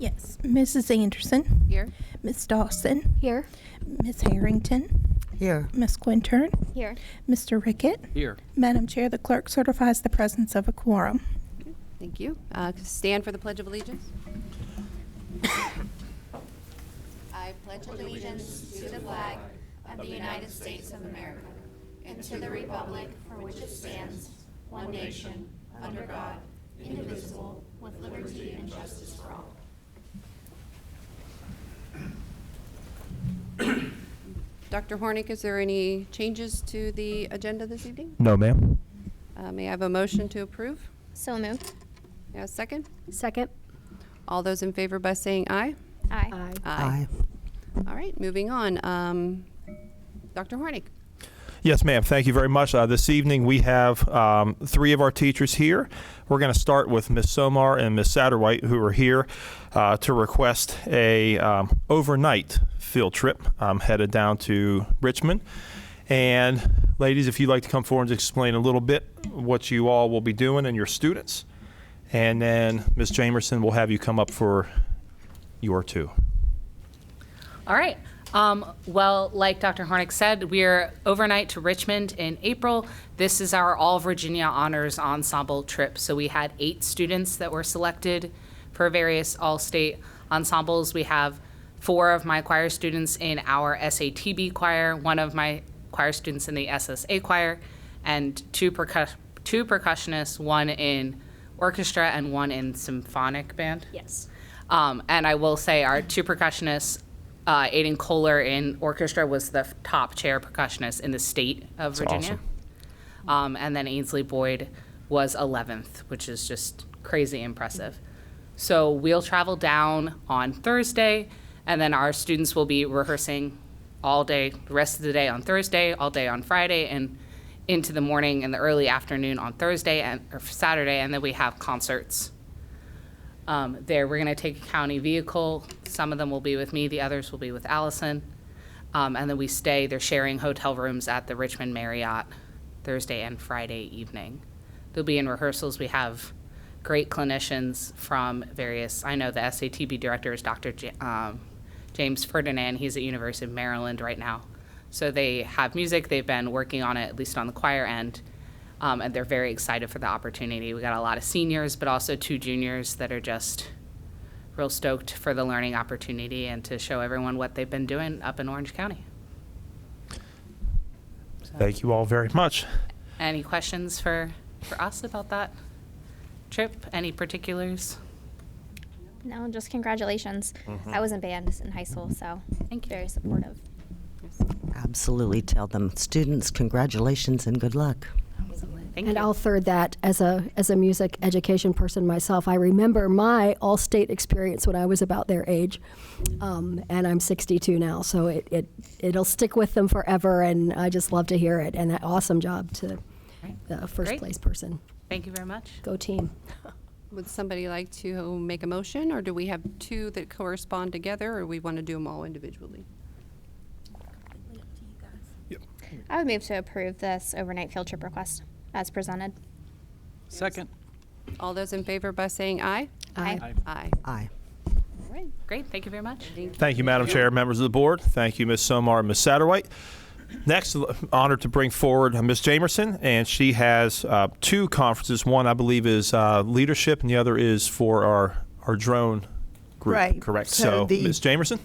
Yes. Mrs. Anderson. Here. Miss Dawson. Here. Miss Harrington. Here. Miss Quintern. Here. Mr. Rickett. Here. Madam Chair, the clerk certifies the presence of a quorum. Thank you. Stand for the Pledge of Allegiance. I pledge allegiance to the flag of the United States of America and to the republic for which it stands, one nation, under God, indivisible, with liberty and justice for all. Dr. Hornick, is there any changes to the agenda this evening? No, ma'am. May I have a motion to approve? So moved. May I have a second? Second. All those in favor by saying aye? Aye. Aye. All right, moving on. Dr. Hornick. Yes, ma'am. Thank you very much. This evening we have 3 of our teachers here. We're going to start with Ms. Somar and Ms. Satterwhite, who are here to request a overnight field trip headed down to Richmond. And ladies, if you'd like to come forward and explain a little bit what you all will be doing and your students. And then Ms. Jamerson will have you come up for your 2. All right. Well, like Dr. Hornick said, we're overnight to Richmond in April. This is our All Virginia Honors Ensemble trip. So we had 8 students that were selected for various all-state ensembles. We have 4 of my choir students in our SATB choir, 1 of my choir students in the SSA choir, and 2 percussionists, 1 in orchestra and 1 in symphonic band. Yes. And I will say our 2 percussionists, Aiden Kohler in orchestra was the top chair percussionist in the state of Virginia. Awesome. And then Ainsley Boyd was 11th, which is just crazy impressive. So we'll travel down on Thursday, and then our students will be rehearsing all day, the rest of the day on Thursday, all day on Friday, and into the morning and the early afternoon on Thursday or Saturday, and then we have concerts. There, we're going to take a county vehicle. Some of them will be with me, the others will be with Allison. And then they're sharing hotel rooms at the Richmond Marriott Thursday and Friday evening. They'll be in rehearsals. We have great clinicians from various, I know the SATB director is Dr. James Ferdinand. He's at University of Maryland right now. So they have music. They've been working on it, at least on the choir end. And they're very excited for the opportunity. We got a lot of seniors, but also 2 juniors that are just real stoked for the learning opportunity and to show everyone what they've been doing up in Orange County. So, Thank you all very much. any questions for us about that trip? Any particulars? No, just congratulations. I was in band in high school, so Thank you. very supportive. Absolutely. Tell them, students, congratulations and good luck. Thank And you. I'll third that as a music education person myself. I remember my all-state experience when I was about their age, and I'm 62 now, so it'll stick with them forever. And I just love to hear it. And that awesome job to the first Great. place person. Thank you very much. Go team. Would somebody like to make a motion, or do we have 2 that correspond together, or we want to do them all individually? I would move to approve this overnight field trip request as presented. Second. All those in favor by saying aye? Aye. Aye. Aye. All right. Great. Thank you very much. Thank you, Madam Chair, members of the board. Thank you, Ms. Somar and Ms. Satterwhite. Next, honored to bring forward Ms. Jamerson, and she has 2 conferences. One, I believe, is leadership, and the other is for our drone group. Right. Correct. So Ms. Jamerson?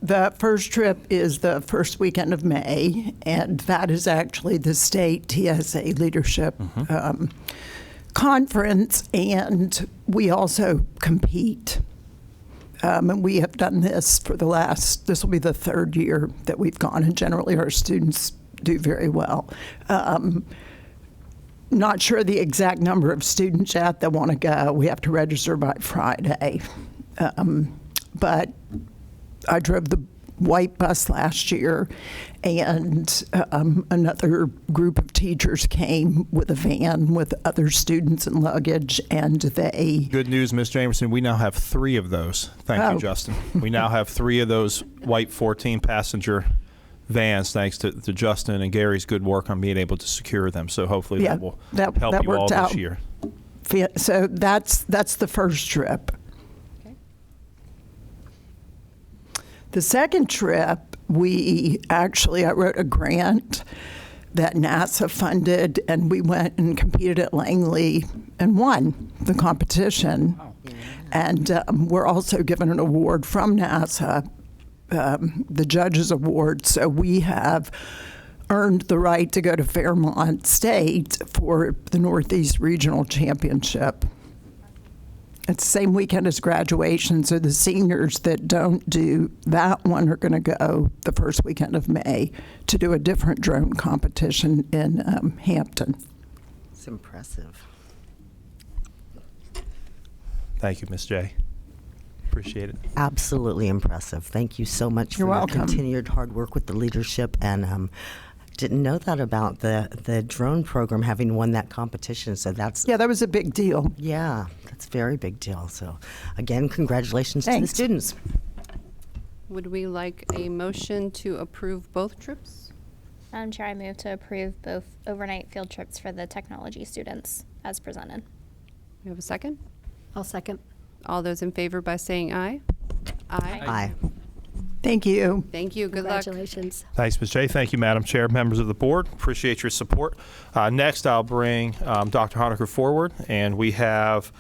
The first trip is the first weekend of May, and that is actually the state TSA leadership conference, and we also compete. And we have done this for this will be the 3rd year that we've gone, and generally our students do very well. Not sure the exact number of students yet that want to go. We have to register by Friday. But I drove the white bus last year, and another group of teachers came with a van with other students and luggage, and they... Good news, Ms. Jamerson. We now have 3 of those. Thank you, Justin. We now have 3 of those white 14-passenger vans, thanks to Justin and Gary's good work on being able to secure them. So hopefully that will help you all this year. So that's the first trip. Okay. The second trip, I wrote a grant that NASA funded, and we went and competed at Langley and won the competition. And we're also given an award from NASA, the Judges Award. So we have earned the right to go to Fairmont State for the Northeast Regional Championship. It's the same weekend as graduation, so the seniors that don't do that one are going to go the first weekend of May to do a different drone competition in Hampton. It's impressive. Thank you, Ms. J. Appreciate it. Absolutely impressive. Thank you so much for You're your welcome. continued hard work with the leadership. And didn't know that about the drone program having won that competition. So that's Yeah, that was a big deal. yeah, that's a very big deal. So again, congratulations to the Thanks. students. Would we like a motion to approve both trips? Madam Chair, I move to approve both overnight field trips for the technology students as presented. We have a second? I'll second. All those in favor by saying aye? Aye. Thank you. Thank you. Good luck. Congratulations. Thanks, Ms. J. Thank you, Madam Chair, members of the board. Appreciate your support. Next, I'll bring Dr. Honaker forward, and we have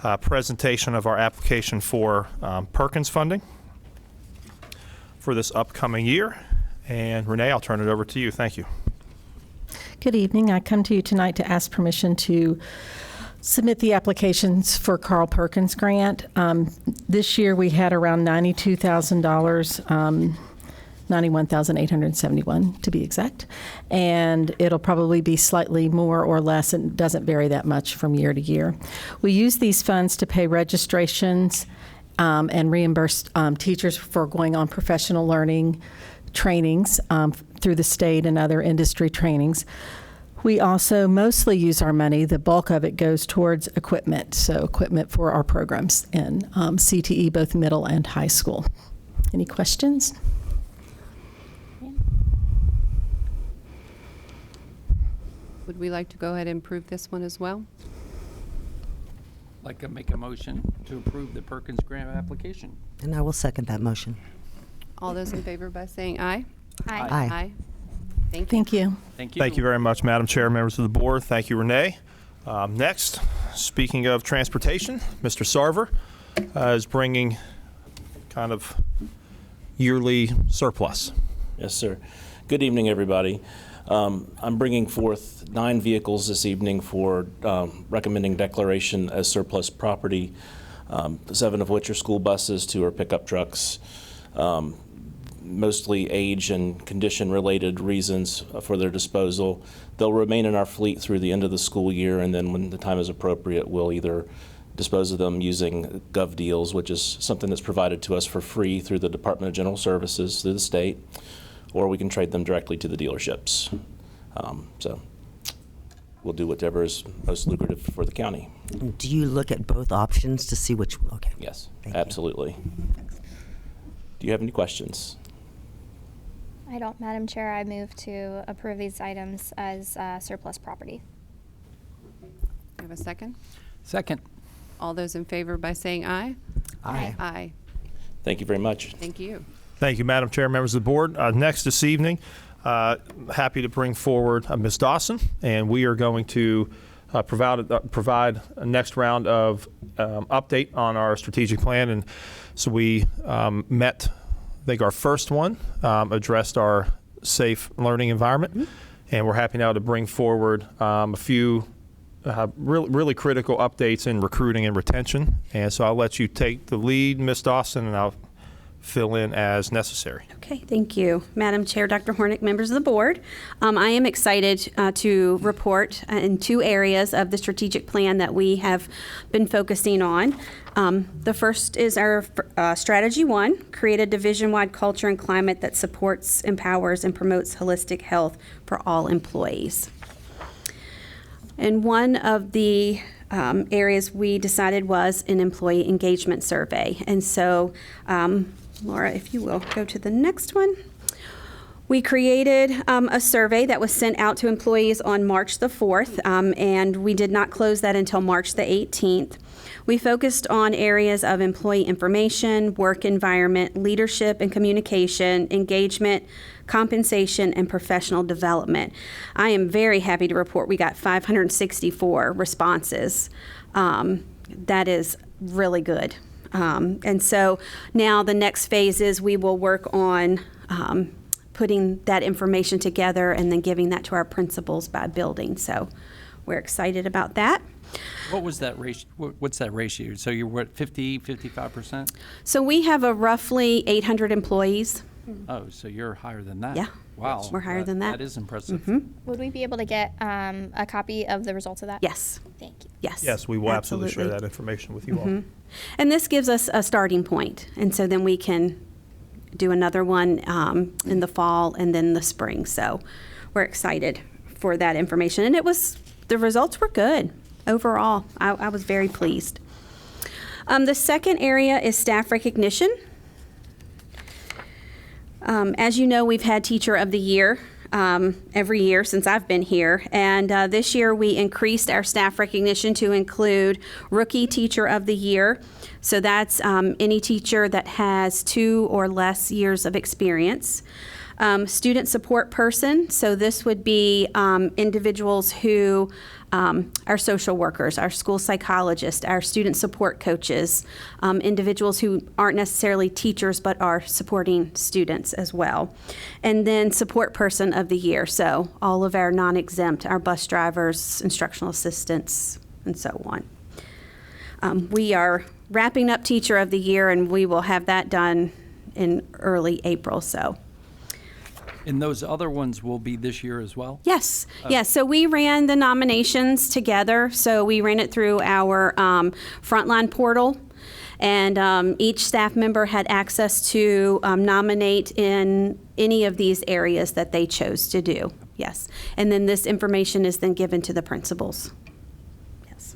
a presentation of our application for Perkins funding for this upcoming year. And Renee, I'll turn it over to you. Thank you. Good evening. I come to you tonight to ask permission to submit the applications for Carl Perkins Grant. This year we had around $92,000, $91,871 to be exact, and it'll probably be slightly more or less, and doesn't vary that much from year to year. We use these funds to pay registrations and reimburse teachers for going on professional learning trainings through the state and other industry trainings. We also mostly use our money, the bulk of it goes towards equipment, so equipment for our programs in CTE, both middle and high school. Any questions? Would we like to go ahead and approve this one as well? Like to make a motion to approve the Perkins grant application. And I will second that motion. All those in favor by saying aye? Aye. Aye. Thank you. Thank you. Thank you. Thank you very much, Madam Chair, members of the board. Thank you, Renee. Next, speaking of transportation, Mr. Sarver is bringing kind of yearly surplus. Yes, sir. Good evening, everybody. I'm bringing forth 9 vehicles this evening for recommending declaration as surplus property, 7 of which are school buses, 2 are pickup trucks. Mostly age and condition related reasons for their disposal. They'll remain in our fleet through the end of the school year, and then when the time is appropriate, we'll either dispose of them using Gov Deals, which is something that's provided to us for free through the Department of General Services through the state, or we can trade them directly to the dealerships. So we'll do whatever is most lucrative for the county. Do you look at both options to see which? Okay. Yes, Thank you. absolutely. Do you have any questions? I don't, Madam Chair. I move to approve these items as surplus property. We have a second? Second. All those in favor by saying aye? Aye. Aye. Thank you very much. Thank you. Thank you, Madam Chair, members of the board. Next this evening, happy to bring forward Ms. Dawson, and we are going to provide a next round of update on our strategic plan. And so we met, I think our first one addressed our safe learning environment, and we're happy now to bring forward a few really critical updates in recruiting and retention. And so I'll let you take the lead, Ms. Dawson, and I'll fill in as necessary. Okay, thank you. Madam Chair, Dr. Hornick, members of the board. I am excited to report in 2 areas of the strategic plan that we have been focusing on. The first is our Strategy 1, create a division-wide culture and climate that supports, empowers, and promotes holistic health for all employees. And one of the areas we decided was an employee engagement survey. And so, Laura, if you will go to the next one. We created a survey that was sent out to employees on March the 4th, and we did not close that until March the 18th. We focused on areas of employee information, work environment, leadership and communication, engagement, compensation, and professional development. I am very happy to report we got 564 responses. That is really good. And so now the next phase is we will work on putting that information together and then giving that to our principals by building. So we're excited about that. What was that ratio? What's that ratio? So you're what, 50, 55%? So we have a roughly 800 employees. Oh, so you're higher than that. Yeah. Wow. We're higher than that. That is impressive. Would we be able to get a copy of the results of that? Yes. Thank you. Yes. Yes, we will absolutely share that information with you all. And this gives us a starting point. And so then we can do another one in the fall and then the spring. So we're excited for that information. And the results were good overall. I was very pleased. The second area is staff recognition. As you know, we've had Teacher of the Year every year since I've been here. And this year we increased our staff recognition to include Rookie Teacher of the Year. So that's any teacher that has 2 or less years of experience. Student support person, so this would be individuals who are social workers, our school psychologists, our student support coaches, individuals who aren't necessarily teachers but are supporting students as well. And then support person of the year, so all of our non-exempt, our bus drivers, instructional assistants, and so on. We are wrapping up Teacher of the Year, and we will have that done in early April, so. And those other ones will be this year as well? Yes, yes. So we ran the nominations together. So we ran it through our Frontline portal, and each staff member had access to nominate in any of these areas that they chose to do. Yes, and then this information is then given to the principals. Yes.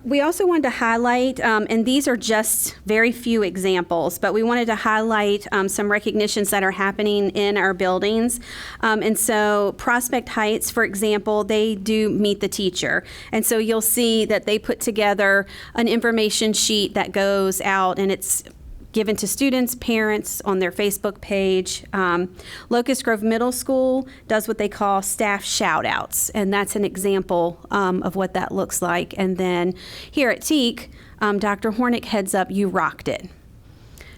We also wanted to highlight, and these are just very few examples, but we wanted to highlight some recognitions that are happening in our buildings. And so Prospect Heights, for example, they do Meet the Teacher. And so you'll see that they put together an information sheet that goes out, and it's given to students, parents on their Facebook page. Locust Grove Middle School does what they call staff shout-outs, and that's an example of what that looks like. And then here at Teak, Dr. Hornick heads up You Rocked It.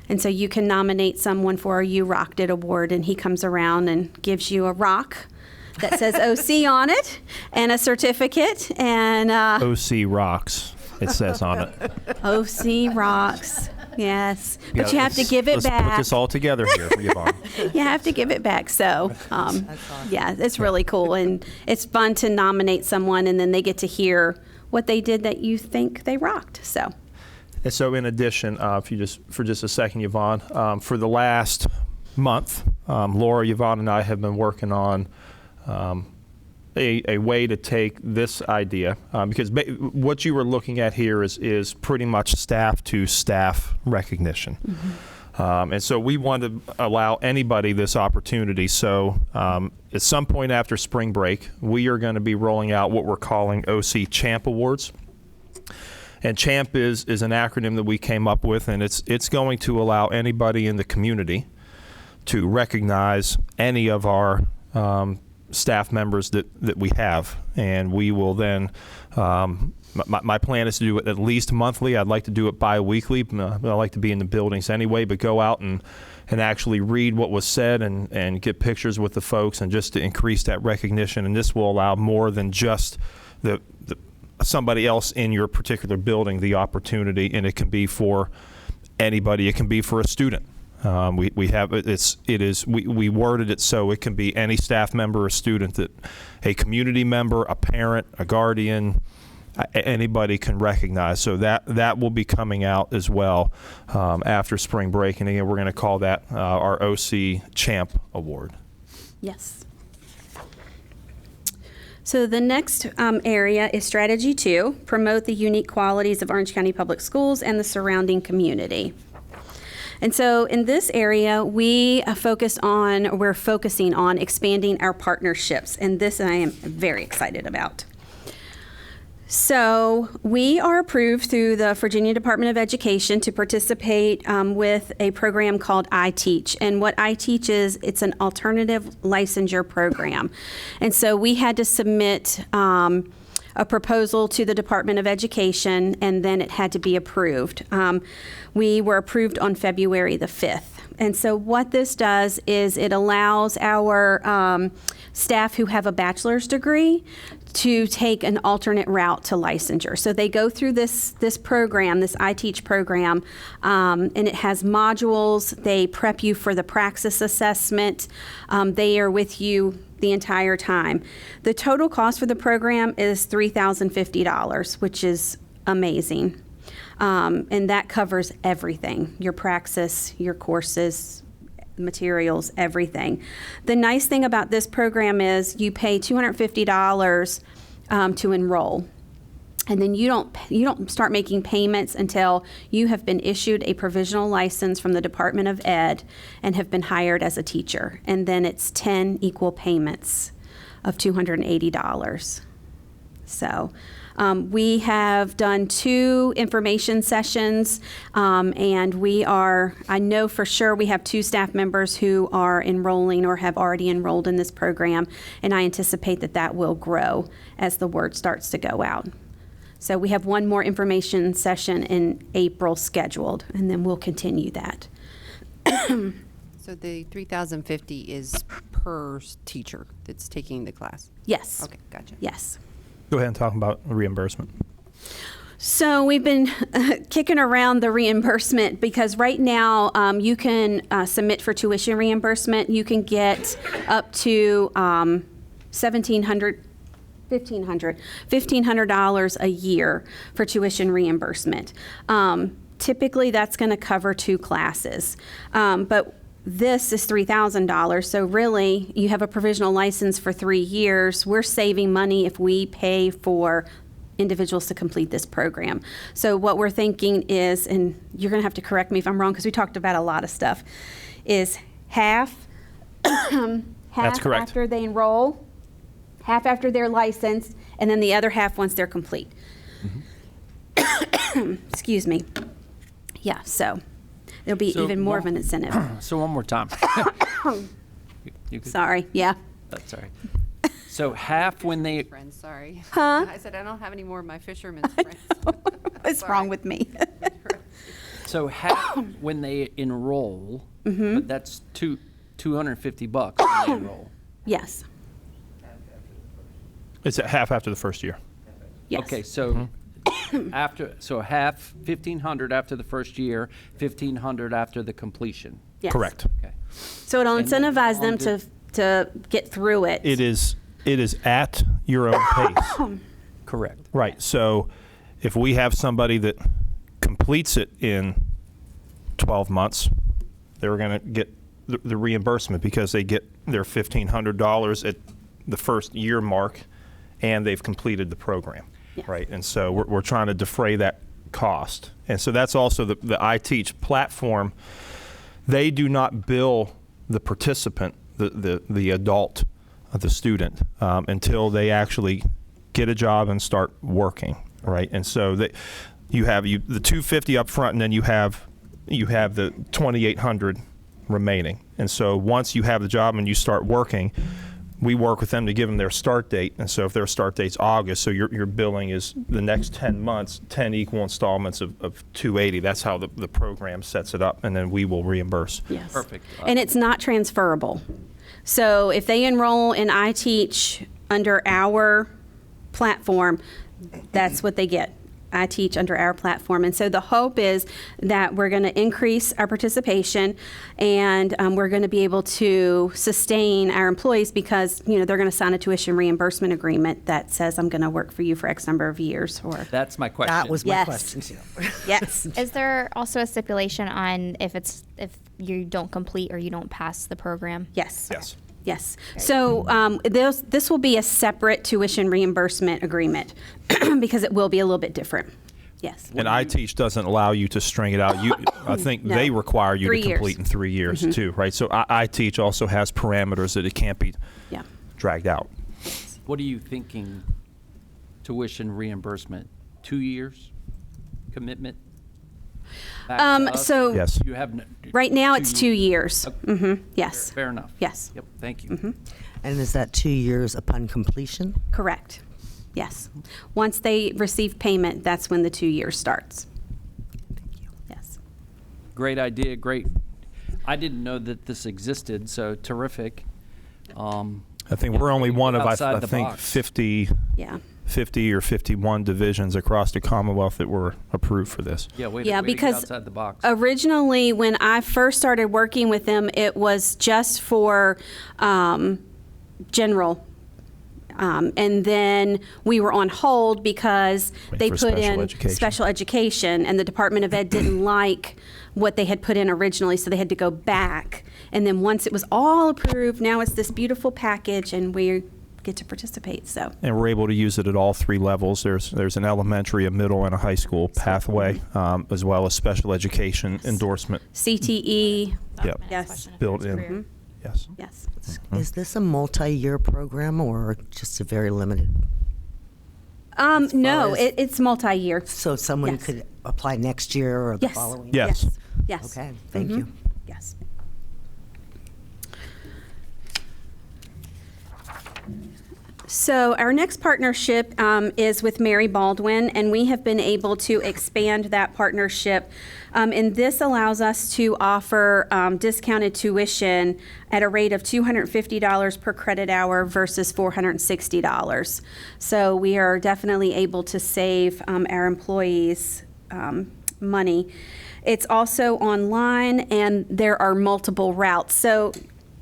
And so you can nominate someone for a You Rocked It award, and he comes around and gives you a rock that says OC on it and a certificate. And OC rocks, it says on it. OC rocks. Yes, but you have to give it let's back. Put this all together here for Yvonne. You have to give it back. So, yeah, it's really cool, and it's fun to nominate someone, and then they get to hear what they did that you think they rocked. So, And so, in addition, if you for just a second, Yvonne, for the last month, Laura, Yvonne, and I have been working on a way to take this idea, because what you were looking at here is pretty much staff to staff recognition. And so we want to allow anybody this opportunity. So at some point after spring break, we are going to be rolling out what we're calling OC Champ Awards. And CHAMP is an acronym that we came up with, and it's going to allow anybody in the community to recognize any of our staff members that we have, and we will then my plan is to do it at least monthly. I'd like to do it bi-weekly. I like to be in the buildings anyway, but go out and actually read what was said and get pictures with the folks, and just to increase that recognition. And this will allow more than just the somebody else in your particular building the opportunity, and it can be for anybody. It can be for a student. We worded it so it can be any staff member or student, that a community member, a parent, a guardian, anybody can recognize. So that will be coming out as well after spring break, and again we're going to call that our OC Champ Award. yes. So the next area is Strategy 2, promote the unique qualities of Orange County Public Schools and the surrounding community. And so in this area, we're focusing on expanding our partnerships, and this I am very excited about. So we are approved through the Virginia Department of Education to participate with a program called iTeach. And what iTeach is, it's an alternative licensure program. And so we had to submit a proposal to the Department of Education, and then it had to be approved. We were approved on February the 5th. And so what this does is it allows our staff who have a bachelor's degree to take an alternate route to licensure. So they go through this program, this iTeach program, and it has modules. They prep you for the praxis assessment. They are with you the entire time. The total cost for the program is $3,050, which is amazing. And that covers everything, your praxis, your courses, materials, everything. The nice thing about this program is you pay $250 to enroll. And then you don't start making payments until you have been issued a provisional license from the Department of Ed and have been hired as a teacher. And then it's 10 equal payments of $280. So we have done 2 information sessions, and I know for sure we have 2 staff members who are enrolling or have already enrolled in this program, and I anticipate that will grow as the word starts to go out. So we have 1 more information session in April scheduled, and then we'll continue that. So the $3,050 is per teacher that's taking the class? Yes. Okay, gotcha. Yes. Go ahead and talk about reimbursement. So we've been kicking around the reimbursement because right now you can submit for tuition reimbursement. You can get up to $1,500 a year for tuition reimbursement. Typically, that's going to cover 2 classes, but this is $3,000, so really, you have a provisional license for 3 years. We're saving money if we pay for individuals to complete this program. So what we're thinking is, and you're going to have to correct me if I'm wrong because we talked about a lot of stuff, is half That's correct. after they enroll, half after they're licensed, and then the other half once they're complete. Excuse me. Yeah, so there'll be So even more one- of an incentive. So one more time. You could- Sorry, yeah. That's all right. So half when they, Friends, sorry. Huh? I said I don't have any more of my fisherman's friends. What's wrong with me? so half when they enroll, Mm-hmm. but that's $250 when they enroll. Yes. It's at half after the first year. Yes. Okay, so half, 1,500 after the first year, 1,500 after the completion. Yes. Correct. Okay. So it'll And then incentivize them on to get through it. It is at your own pace. Correct. Right. So if we have somebody that completes it in 12 months, they're going to get the reimbursement because they get their $1,500 at the first year mark and they've completed the program. Yeah. Right. And so we're trying to defray that cost. And so that's also the iTeach platform. They do not bill the participant, the adult, the student, until they actually get a job and start working, right? And so you have the $250 up front, and then you have the $2,800 remaining. And so once you have the job and you start working, we work with them to give them their start date. And so if their start date's August, so your billing is the next 10 months, 10 equal installments of $280. That's how the program sets it up, and then we will reimburse. Yes. Perfect. And it's not transferable. So if they enroll in iTeach under our platform, that's what they get. iTeach under our platform. And so the hope is that we're going to increase our participation and we're going to be able to sustain our employees because, they're going to sign a tuition reimbursement agreement that says I'm going to work for you for X number of years. Or That's my question. That was my Yes. question too. Yes. Is there also a stipulation on if you don't complete or you don't pass the program? Yes. Yes. Yes. So this will be a separate tuition reimbursement agreement because it will be a little bit different. Yes. And iTeach doesn't allow you to string it out. I think No. they require you 3 to years. complete in 3 years too, right? So iTeach also has parameters that it can't be Yeah. dragged out. What are you thinking tuition reimbursement? 2 years commitment? Back to us? So Yes. You have right now it's 2 years. Yes. Fair enough. Yes. Yep. Thank you. And is that 2 years upon completion? Correct. Yes. Once they receive payment, that's when the 2 years starts. Yes. Great idea. Great. I didn't know that this existed, so terrific. I think we're only one of, I Outside the think, box. 50 Yeah. 50 or 51 divisions across the Commonwealth that were approved for this. Yeah, way Yeah, to get because outside the box. originally, when I first started working with them, it was just for general. And then we were on hold because they For put special in education. special education, and the Department of Ed didn't like what they had put in originally, so they had to go back. And then once it was all approved, now it's this beautiful package, and we get to participate. So And we're able to use it at all three levels. There's an elementary, a middle, and a high school pathway, as well as special education endorsement. CTE, Yep. yes, Built in. Yes. yes. Is this a multi-year program or just a very limited? No, as- it's multi-year. So someone Yes. could apply next year or the Yes. following? Yes. Yes. Okay, thank you. Yes. So our next partnership is with Mary Baldwin, and we have been able to expand that partnership. And this allows us to offer discounted tuition at a rate of $250 per credit hour versus $460. So we are definitely able to save our employees money. It's also online, and there are multiple routes. So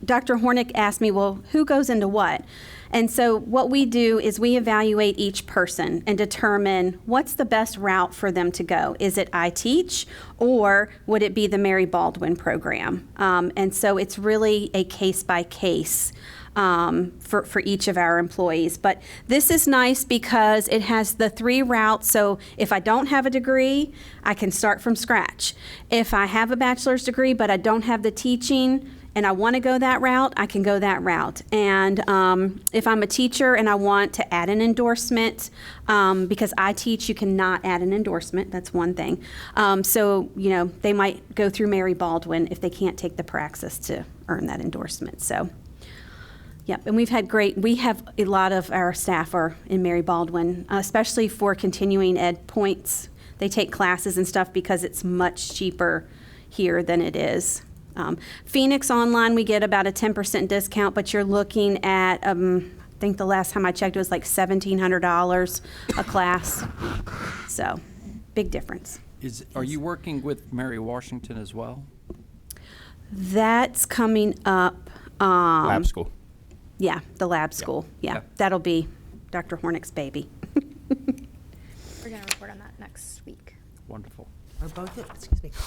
Dr. Hornick asked me, well, who goes into what? And so what we do is we evaluate each person and determine what's the best route for them to go. Is it I Teach, or would it be the Mary Baldwin program? And so it's really a case by case for each of our employees. But this is nice because it has the 3 routes. So if I don't have a degree, I can start from scratch. If I have a bachelor's degree but I don't have the teaching, and I want to go that route, I can go that route. And if I'm a teacher and I want to add an endorsement, because I teach, you cannot add an endorsement. That's one thing. So, you know, they might go through Mary Baldwin if they can't take the praxis to earn that endorsement. So, yep. And we have a lot of our staff are in Mary Baldwin, especially for continuing ed points. They take classes and stuff because it's much cheaper here than it is. Phoenix Online, we get about a 10% discount, but you're looking at, I think the last time I checked, it was like $1,700 a class. So, big difference. Are you working with Mary Washington as well? That's coming up. Lab school. Yeah, the lab school. Yeah, that'll be Dr. Hornick's baby. We're going to report on that next week. Wonderful.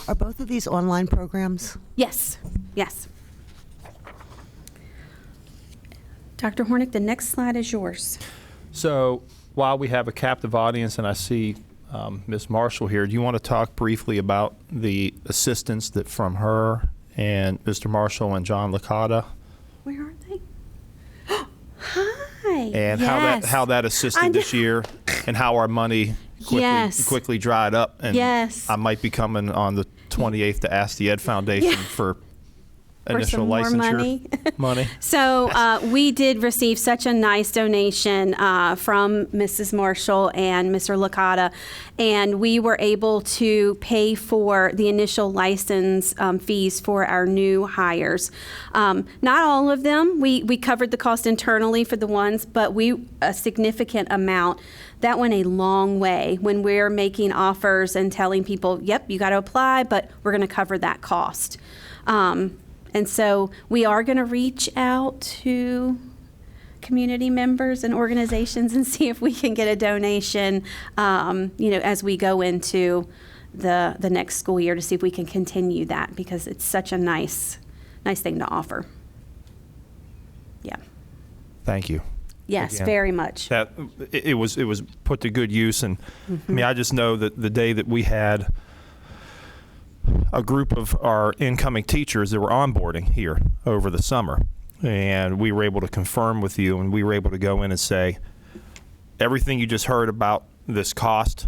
Are both of these online programs? Yes, yes. Dr. Hornick, the next slide is yours. So while we have a captive audience and I see Ms. Marshall here, do you want to talk briefly about the assistance that from her and Mr. Marshall and John Licata? Where are they? Hi. And yes. how that I assisted this know. year, and how our money quickly dried up. And Yes. I might be coming on the 28th to ask the Ed Foundation for initial some more licensure money. So we did receive such a nice donation from Mrs. Marshall and Mr. Licata, and we were able to pay for the initial license fees for our new hires. Not all of them. We covered the cost internally for the ones, but a significant amount. That went a long way when we're making offers and telling people, yep, you got to apply, but we're going to cover that cost. And so we are going to reach out to community members and organizations and see if we can get a donation, as we go into the next school year, to see if we can continue that, because it's such a nice thing to offer. Yeah. Thank you. Yes, Again. very much. That it was put to good use, and I mean, I just know that the day that we had a group of our incoming teachers that were onboarding here over the summer, and we were able to confirm with you, and we were able to go in and say, everything you just heard about this cost,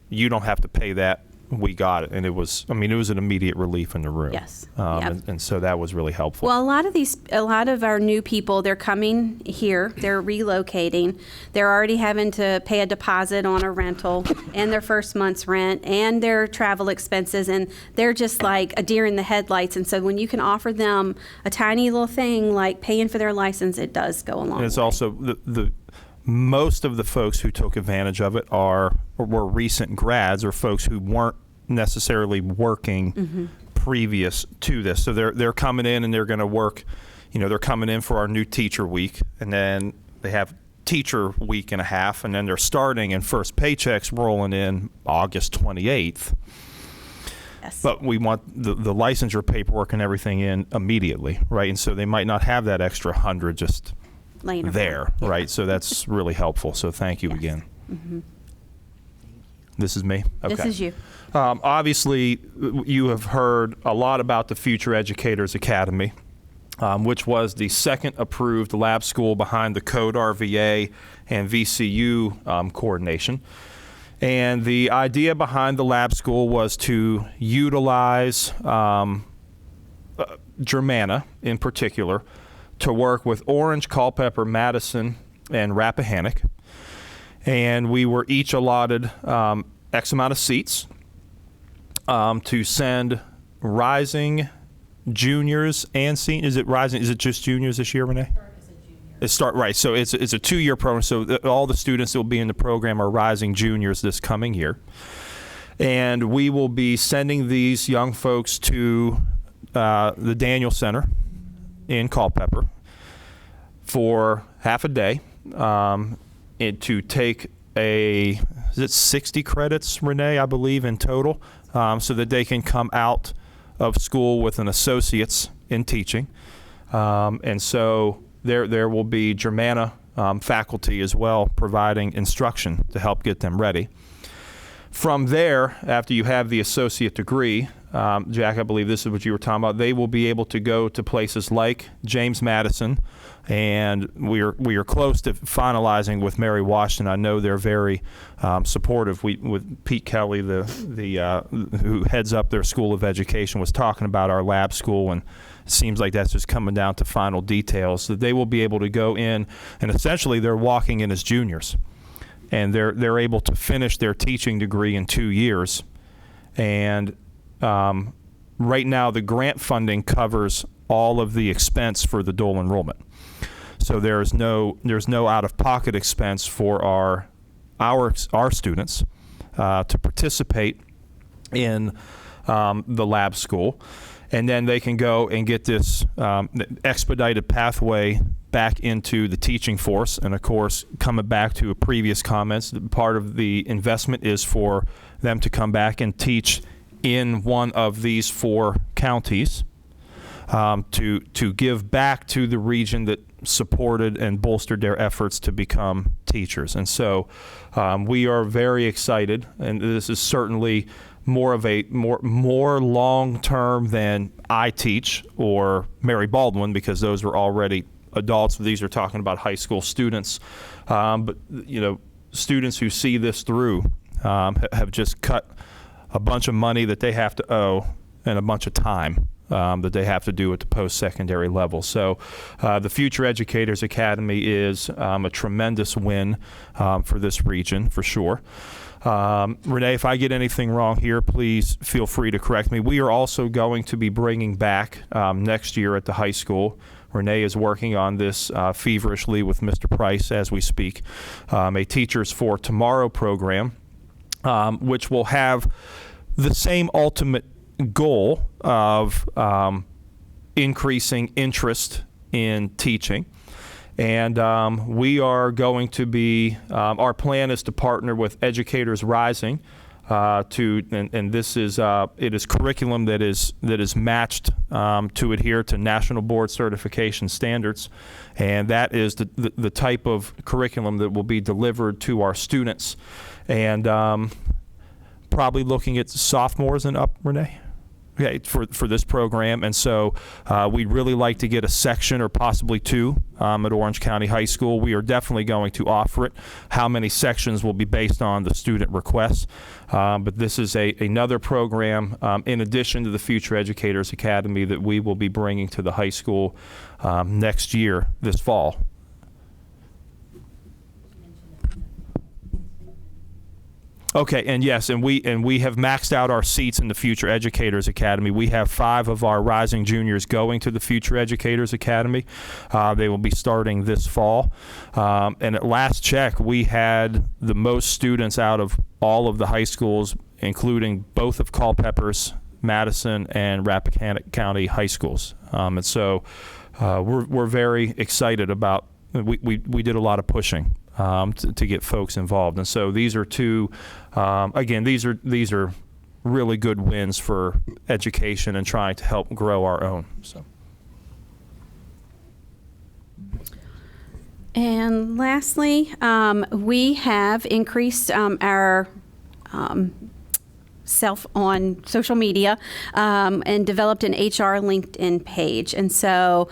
you don't have to pay that. We got it, and it was an immediate relief in the room. Yes. And so that was really helpful. Well, a lot of our new people, they're coming here, they're relocating, they're already having to pay a deposit on a rental and their first month's rent and their travel expenses, and they're just like a deer in the headlights. And so when you can offer them a tiny little thing like paying for their license, it does go a long And it's way. also the most of the folks who took advantage of it were recent grads or folks who weren't necessarily working previous to this. So they're coming in and they're going to work, they're coming in for our new teacher week, and then they have teacher week and a half, and then they're starting and first paychecks rolling in August 28th. Yes. But we want the licensure paperwork and everything in immediately, right? And so they might not have that extra 100 just Laying around. there, right? So that's really helpful. So thank you again. This is me? Okay. This is you. Obviously, you have heard a lot about the Future Educators Academy, which was the second approved lab school behind the Code RVA and VCU coordination. And the idea behind the lab school was to utilize Germanna in particular to work with Orange, Culpeper, Madison, and Rappahannock. And we were each allotted X amount of seats to send rising juniors and seniors. Is it rising? Is it just juniors this year, Renee? Right. So it's a 2-year program. So all the students that will be in the program are rising juniors this coming year. And we will be sending these young folks to the Daniel Center in Culpeper for half a day to take is it 60 credits, Renee, I believe, in total, so that they can come out of school with an associate's in teaching. And so there will be Germanna faculty as well providing instruction to help get them ready. From there, after you have the associate degree, Jack, I believe this is what you were talking about, they will be able to go to places like James Madison, and we are close to finalizing with Mary Washington. I know they're very supportive. With Pete Kelly, who heads up their School of Education, was talking about our lab school, and it seems like that's just coming down to final details. So they will be able to go in, and essentially they're walking in as juniors. And they're able to finish their teaching degree in 2 years. And right now, the grant funding covers all of the expense for the dual enrollment. So there's no out-of-pocket expense for our students to participate in the lab school. And then they can go and get this expedited pathway back into the teaching force. And of course, coming back to previous comments, part of the investment is for them to come back and teach in one of these 4 counties to give back to the region that supported and bolstered their efforts to become teachers. And so we are very excited, and this is certainly more of a more long-term than I teach or Mary Baldwin, because those were already adults. These are talking about high school students, but students who see this through have just cut a bunch of money that they have to owe and a bunch of time that they have to do at the post-secondary level. So the Future Educators Academy is a tremendous win for this region, for sure. Renee, if I get anything wrong here, please feel free to correct me. We are also going to be bringing back next year at the high school. Renee is working on this feverishly with Mr. Price as we speak, a Teachers for Tomorrow program, which will have the same ultimate goal of increasing interest in teaching. And we are going to be, our plan is to partner with Educators Rising and this is, it is curriculum that is matched to adhere to national board certification standards. And that is the type of curriculum that will be delivered to our students. And probably looking at sophomores and up, Renee? okay, for this program. And so we'd really like to get a section or possibly two at Orange County High School. We are definitely going to offer it. How many sections will be based on the student requests. But this is another program in addition to the Future Educators Academy that we will be bringing to the high school next year, this fall. Okay, and yes, and we have maxed out our seats in the Future Educators Academy. We have 5 of our rising juniors going to the Future Educators Academy. They will be starting this fall. And at last check, we had the most students out of all of the high schools, including both of Culpeper's, Madison, and Rappahannock County high schools. And so we're very excited about. We did a lot of pushing to get folks involved, and so these are two. Again, these are really good wins for education and trying to help grow our own. So. And lastly, we have increased our self on social media and developed an HR LinkedIn page. And so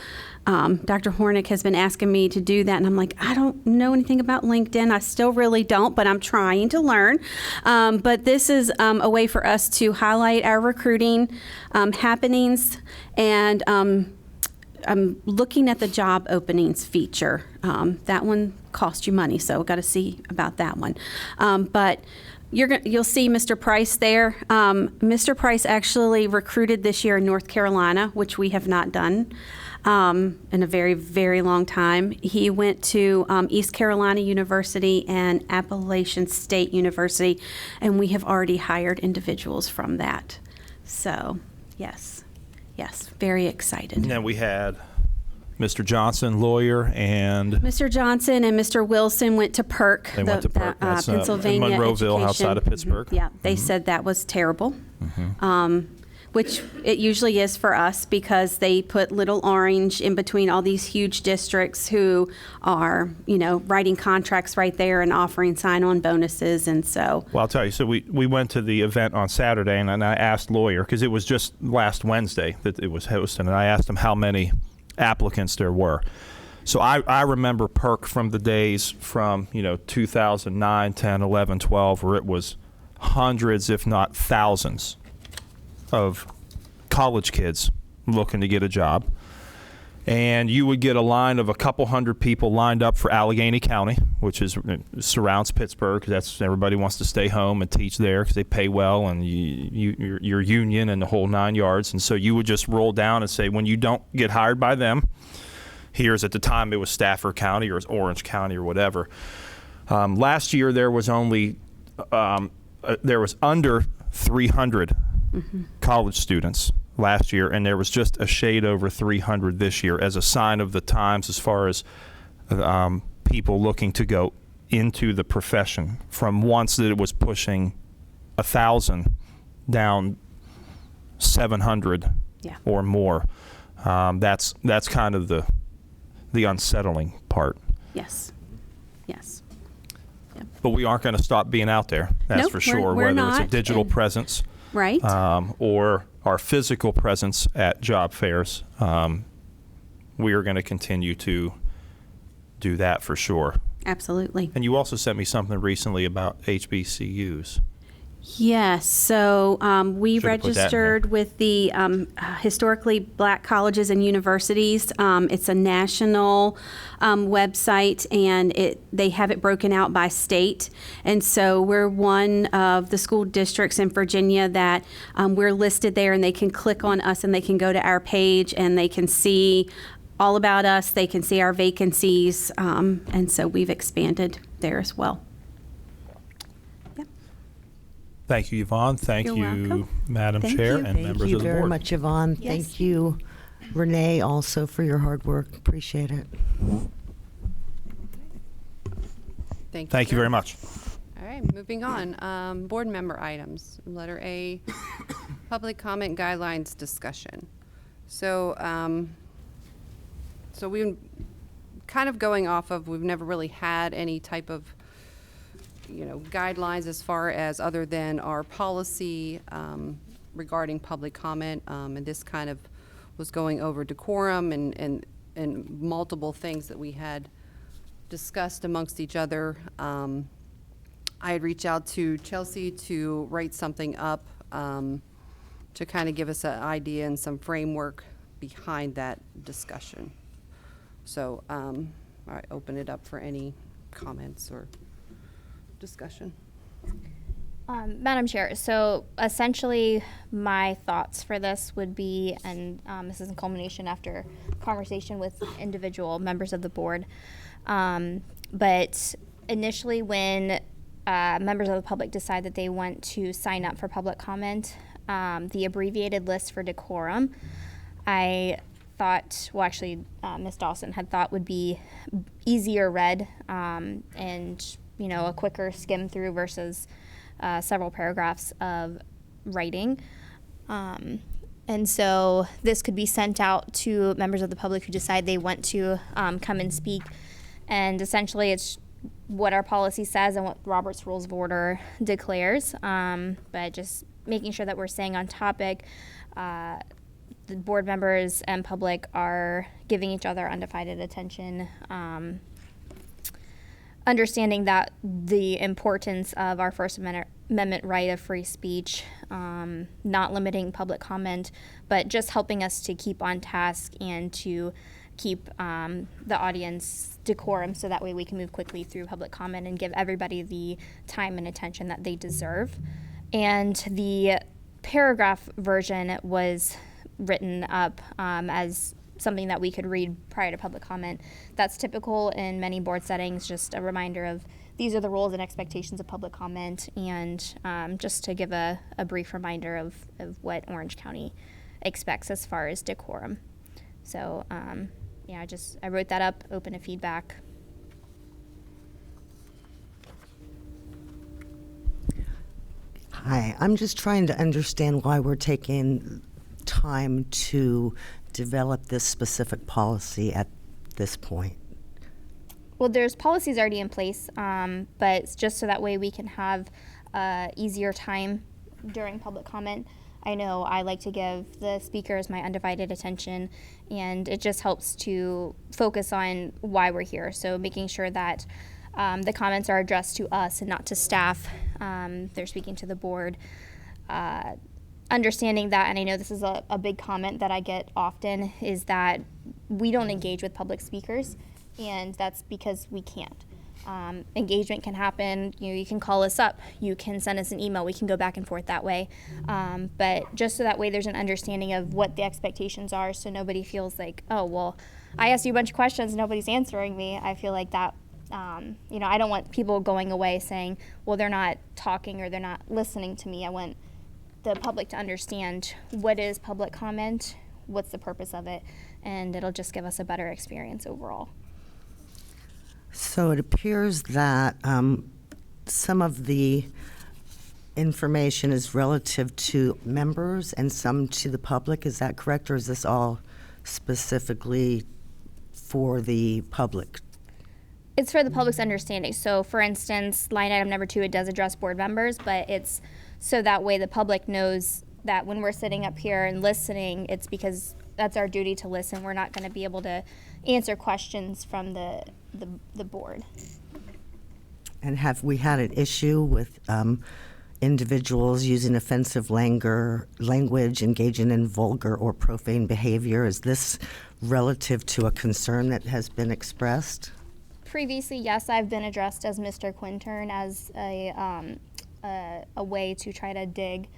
Dr. Hornick has been asking me to do that, and I'm like, I don't know anything about LinkedIn. I still really don't, but I'm trying to learn. But this is a way for us to highlight our recruiting happenings, and I'm looking at the job openings feature. That one costs you money, so we've got to see about that one. But you'll see Mr. Price there. Mr. Price actually recruited this year in North Carolina, which we have not done in a very, very long time. He went to East Carolina University and Appalachian State University, and we have already hired individuals from that. So, yes, very excited. And then we had Mr. Johnson, lawyer, and Mr. Johnson and Mr. Wilson went to PERC, they went to PERC. That's, Pennsylvania in Monroeville, Education. outside of Pittsburgh. Yeah, they said that was terrible, which it usually is for us because they put Little Orange in between all these huge districts who are, writing contracts right there and offering sign-on bonuses, and so. Well, I'll tell you. So we went to the event on Saturday, and I asked lawyer, because it was just last Wednesday that it was hosted, and I asked him how many applicants there were. So I remember PERC from the days from 2009, 10, 11, 12, where it was hundreds, if not thousands, of college kids looking to get a job. And you would get a line of a couple hundred people lined up for Allegheny County, which surrounds Pittsburgh, because that's everybody wants to stay home and teach there because they pay well, and your union and the whole 9 yards. And so you would just roll down and say, when you don't get hired by them, here's, at the time it was Stafford County or it was Orange County or whatever. Last year there was only there was under 300 college students last year, and there was just a shade over 300 this year, as a sign of the times as far as people looking to go into the profession, from once that it was pushing 1,000 down 700 or more. That's kind of the unsettling part. Yes. But we aren't going to stop being out there, that's Nope, for sure, we're whether not, it's a digital presence, right? or our physical presence at job fairs. We are going to continue to do that for sure. Absolutely. And you also sent me something recently about HBCUs. Yes, so we Should've put that in registered with the Historically Black Colleges and Universities. It's a national website, and they have it broken out by state. And so we're one of the school districts in Virginia that we're listed there, and they can click on us and they can go to our page and they can see all about us. They can see our vacancies, and so we've expanded there as well. Thank you, Yvonne. Thank You're you, welcome. Madam Thank Chair you. and members of the board. Thank you very much, Yvonne. Yes. Thank you, Renee, also for your hard work. Appreciate it. Thank you very much. All right, moving on. Board member items. Letter A, public comment guidelines discussion. So, so we've kind of going off of, we've never really had any type of guidelines as far as other than our policy regarding public comment, and this kind of was going over decorum and multiple things that we had discussed amongst each other. I had reached out to Chelsea to write something up to kind of give us an idea and some framework behind that discussion. So I open it up for any comments or discussion. Madam Chair, so essentially my thoughts for this would be, and this is in culmination after conversation with individual members of the board, but initially when members of the public decide that they want to sign up for public comment, the abbreviated list for decorum, I thought, well actually Ms. Dawson had thought would be easier read and a quicker skim through versus several paragraphs of writing. And so this could be sent out to members of the public who decide they want to come and speak. And essentially it's what our policy says and what Robert's Rules of Order declares, but just making sure that we're staying on topic. The board members and public are giving each other undivided attention, understanding that the importance of our First Amendment right of free speech, not limiting public comment, but just helping us to keep on task and to keep the audience decorum so that way we can move quickly through public comment and give everybody the time and attention that they deserve. And the paragraph version was written up as something that we could read prior to public comment. That's typical in many board settings, just a reminder of these are the rules and expectations of public comment, and just to give a brief reminder of what Orange County expects as far as decorum. So I wrote that up, open to feedback. Hi, I'm just trying to understand why we're taking time to develop this specific policy at this point. Well, there's policies already in place, but it's just so that way we can have easier time during public comment. I know I like to give the speakers my undivided attention, and it just helps to focus on why we're here. So making sure that the comments are addressed to us and not to staff. They're speaking to the board. Understanding that, and I know this is a big comment that I get often, is that we don't engage with public speakers, and that's because we can't. Engagement can happen. You can call us up. You can send us an email. We can go back and forth that way. But just so that way there's an understanding of what the expectations are, so nobody feels like, oh, well, I asked you a bunch of questions, nobody's answering me. I feel like that, I don't want people going away saying, well, they're not talking or they're not listening to me. I want the public to understand what is public comment, what's the purpose of it, and it'll just give us a better experience overall. So it appears that some of the information is relative to members and some to the public. Is that correct, or is this all specifically for the public? It's for the public's understanding. So, for instance, line item number 2, it does address board members, but it's so that way the public knows that when we're sitting up here and listening, it's because that's our duty to listen. We're not going to be able to answer questions from the board. And have we had an issue with individuals using offensive language, engaging in vulgar or profane behavior? Is this relative to a concern that has been expressed? Previously, yes, I've been addressed as Mr. Quintern as a way to try to dig.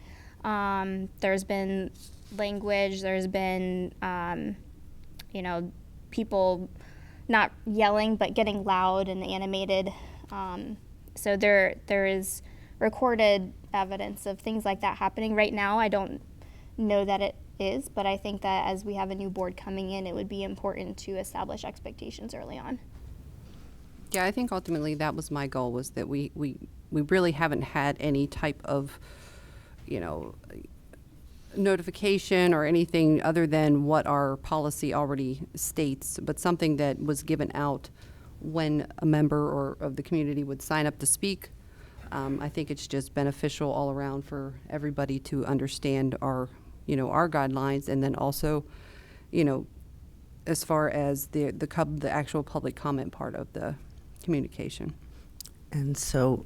There's been language, there's been, people not yelling but getting loud and animated. So there is recorded evidence of things like that happening. Right now, I don't know that it is, but I think that as we have a new board coming in, it would be important to establish expectations early on. Yeah, I think ultimately that was my goal, was that we really haven't had any type of, notification or anything other than what our policy already states, but something that was given out when a member or of the community would sign up to speak. I think it's just beneficial all around for everybody to understand our guidelines, and then also, as far as the actual public comment part of the communication. And so,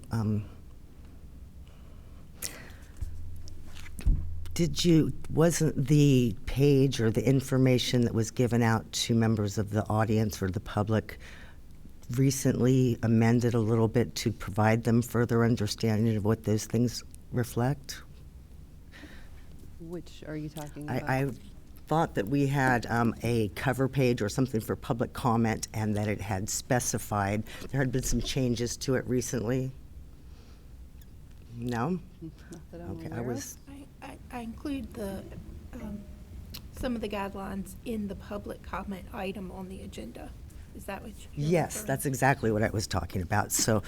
wasn't the page or the information that was given out to members of the audience or the public recently amended a little bit to provide them further understanding of what those things reflect? Which are you talking about? I thought that we had a cover page or something for public comment, and that it had specified, there had been some changes to it recently. No? Not that I'm Okay, aware of. I include some of the guidelines in the public comment item on the agenda. Is that what you're Yes, referring? that's exactly what I was talking about. So,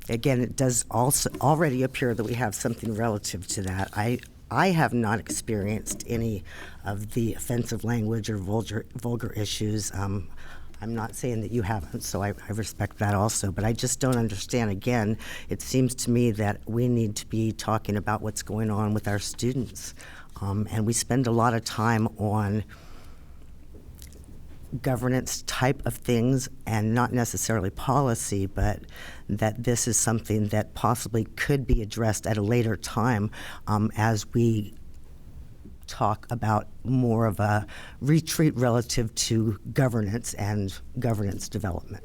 again, it does also already appear that we have something relative to that. I have not experienced any of the offensive language or vulgar issues. I'm not saying that you haven't, so I respect that also, but I just don't understand. Again, it seems to me that we need to be talking about what's going on with our students. And we spend a lot of time on governance type of things and not necessarily policy, but that this is something that possibly could be addressed at a later time as we talk about more of a retreat relative to governance and governance development.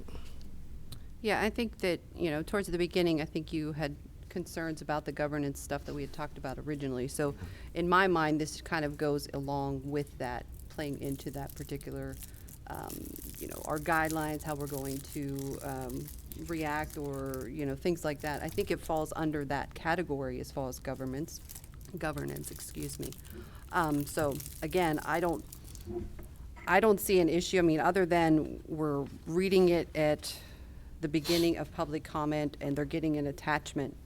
Yeah, I think that, towards the beginning, I think you had concerns about the governance stuff that we had talked about originally. So in my mind, this kind of goes along with that, playing into that particular, our guidelines, how we're going to react, or, things like that. I think it falls under that category as far as governance, excuse me. So again, I don't see an issue. I mean, other than we're reading it at the beginning of public comment, and they're getting an attachment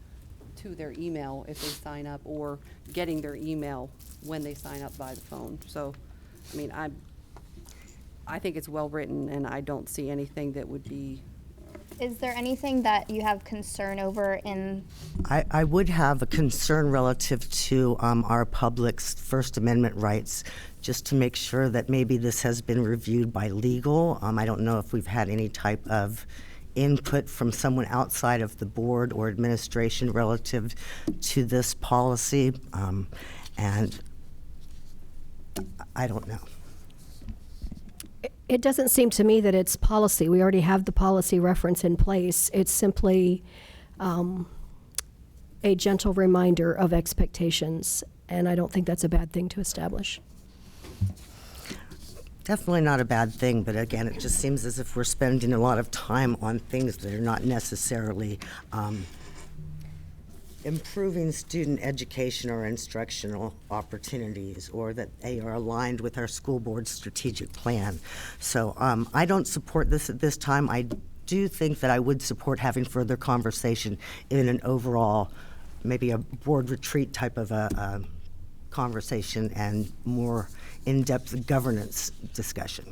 to their email if they sign up, or getting their email when they sign up by the phone. So, I mean, I think it's well written, and I don't see anything that would be. Is there anything that you have concern over in? I would have a concern relative to our public's First Amendment rights, just to make sure that maybe this has been reviewed by legal. I don't know if we've had any type of input from someone outside of the board or administration relative to this policy, and I don't know. It doesn't seem to me that it's policy. We already have the policy reference in place. It's simply a gentle reminder of expectations, and I don't think that's a bad thing to establish. Definitely not a bad thing, but again, it just seems as if we're spending a lot of time on things that are not necessarily improving student education or instructional opportunities, or that they are aligned with our school board's strategic plan. So I don't support this at this time. I do think that I would support having further conversation in an overall, maybe a board retreat type of a conversation and more in-depth governance discussion.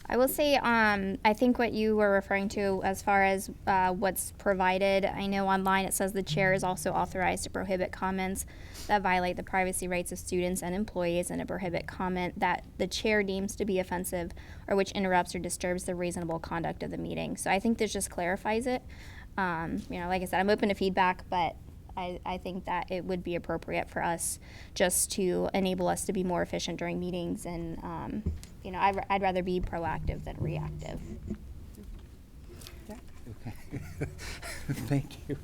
I will say, I think what you were referring to as far as what's provided, I know online it says the chair is also authorized to prohibit comments that violate the privacy rights of students and employees, and to prohibit comment that the chair deems to be offensive or which interrupts or disturbs the reasonable conduct of the meeting. So I think this just clarifies it. Like I said, I'm open to feedback, but I think that it would be appropriate for us just to enable us to be more efficient during meetings, and I'd rather be proactive than reactive. Okay. Thank you.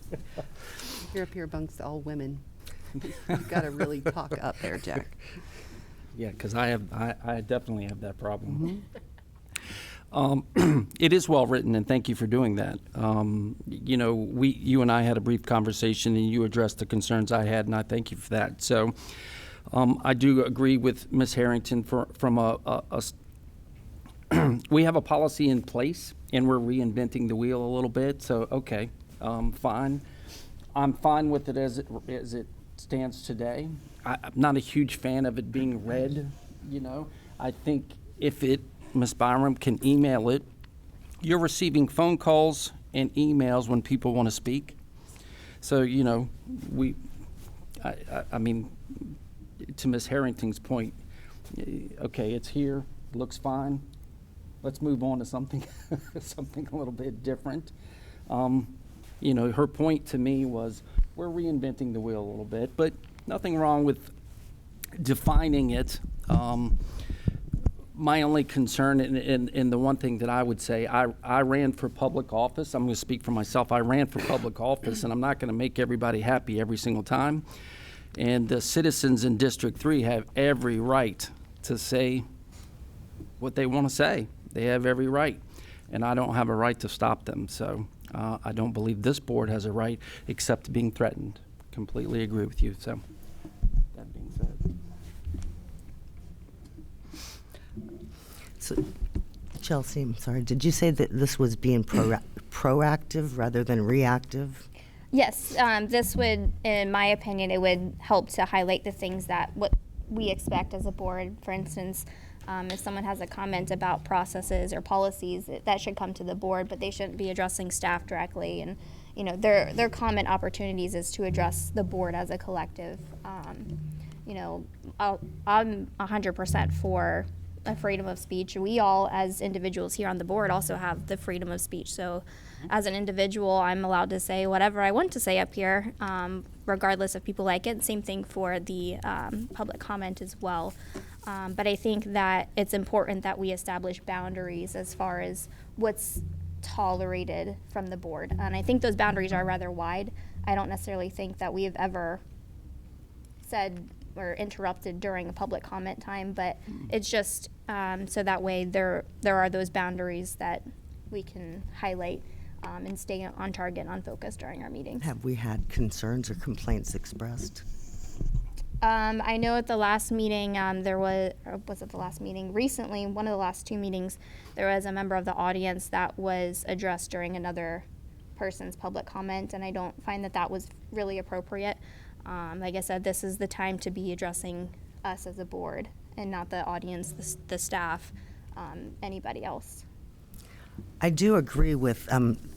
You're up here amongst all women. You've got to really talk up there, Jack. Yeah, because I definitely have that problem. It is well written, and thank you for doing that. You and I had a brief conversation, and you addressed the concerns I had, and I thank you for that. So I do agree with Ms. Harrington we have a policy in place, and we're reinventing the wheel a little bit. So okay, fine. I'm fine with it as it stands today. I'm not a huge fan of it being read. I think if Ms. Byram can email it. You're receiving phone calls, and emails when people want to speak. So, you know, I mean, to Ms. Harrington's point, okay, it's here, looks fine. Let's move on to something, something a little bit different. You know, her point to me was, we're reinventing the wheel a little bit, but nothing wrong with defining it. My only concern, and the one thing that I would say, I ran for public office. I'm going to speak for myself. I ran for public office, and I'm not going to make everybody happy every single time. And the citizens in District 3 have every right to say what they want to say. They have every right, and I don't have a right to stop them. So I don't believe this board has a right except being threatened. Completely agree with you. So that being said. So, Chelsea, I'm sorry, did you say that this was being proactive rather than reactive? Yes, this would, in my opinion, it would help to highlight the things that what we expect as a board. For instance, if someone has a comment about processes or policies, that should come to the board, but they shouldn't be addressing staff directly. And you know, their comment opportunities is to address the board as a collective. You know, I'm 100% for a freedom of speech. We all, as individuals here on the board, also have the freedom of speech. So as an individual, I'm allowed to say whatever I want to say up here, regardless if people like it. Same thing for the public comment as well. But I think that it's important that we establish boundaries as far as what's tolerated from the board. And I think those boundaries are rather wide. I don't necessarily think that we have ever said or interrupted during a public comment time, but it's just so that way there are those boundaries that we can highlight and stay on target, on focus during our meetings. Have we had concerns or complaints expressed? I know at the last meeting, there was, or was it the last meeting? Recently, one of the last two meetings, there was a member of the audience that was addressed during another person's public comment, and I don't find that that was really appropriate. Like I said, this is the time to be addressing us as a board and not the audience, the staff, anybody else. I do agree with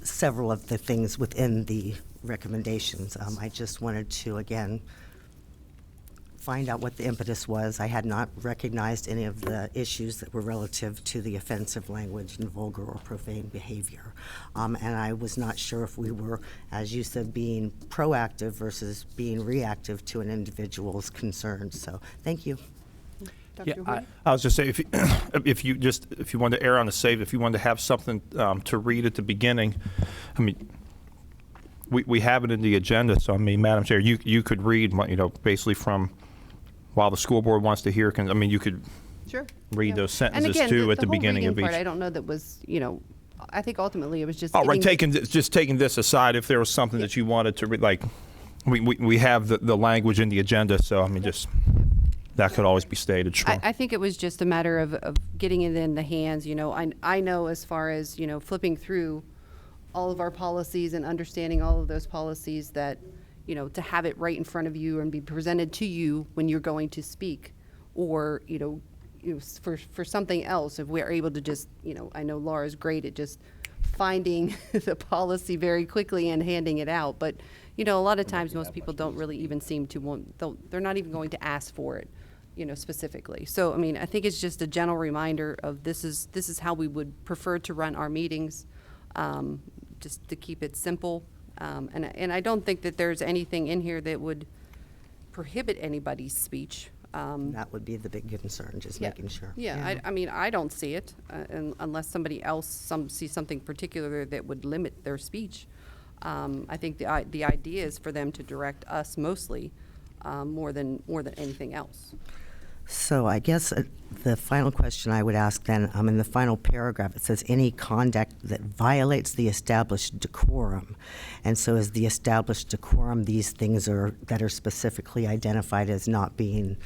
several of the things within the recommendations. I just wanted to, again, find out what the impetus was. I had not recognized any of the issues that were relative to the offensive language and vulgar or profane behavior. And I was not sure if we were, as you said, being proactive versus being reactive to an individual's concerns. So thank you. Yeah, I was just saying, if you wanted to err on the safe, if you wanted to have something to read at the beginning, I mean, we have it in the agenda. So I mean, Madam Chair, you could read, you know, basically from while the school board wants to hear. I mean, you could read those sentences too at the beginning of each. I don't know that was, you know, I think ultimately it was just. Oh, right, taking this aside, if there was something that you wanted to read, like we have the language in the agenda, so I mean, just. That could always be stated, sure. I think it was just a matter of getting it in the hands, you know. I know as far as, you know, flipping through all of our policies and understanding all of those policies that, you know, to have it right in front of you and be presented to you when you're going to speak, or, you know for something else, if we're able to just, you know, I know Laura's great at just finding the policy very quickly and handing it out, but, you know, a lot of times most people don't really even seem to want, they're not even going to ask for it, you know, specifically. So, I mean, I think it's just a general reminder of this is how we would prefer to run our meetings, just to keep it simple. And I don't think that there's anything in here that would prohibit anybody's speech. That would be the big concern, just making sure. Yeah, I mean, I don't see it, unless somebody else sees something particular that would limit their speech. I think the idea is for them to direct us mostly, more than anything else. So I guess the final question I would ask then, in the final paragraph, it says any conduct that violates the established decorum. And so is the established decorum these things that are specifically identified as not being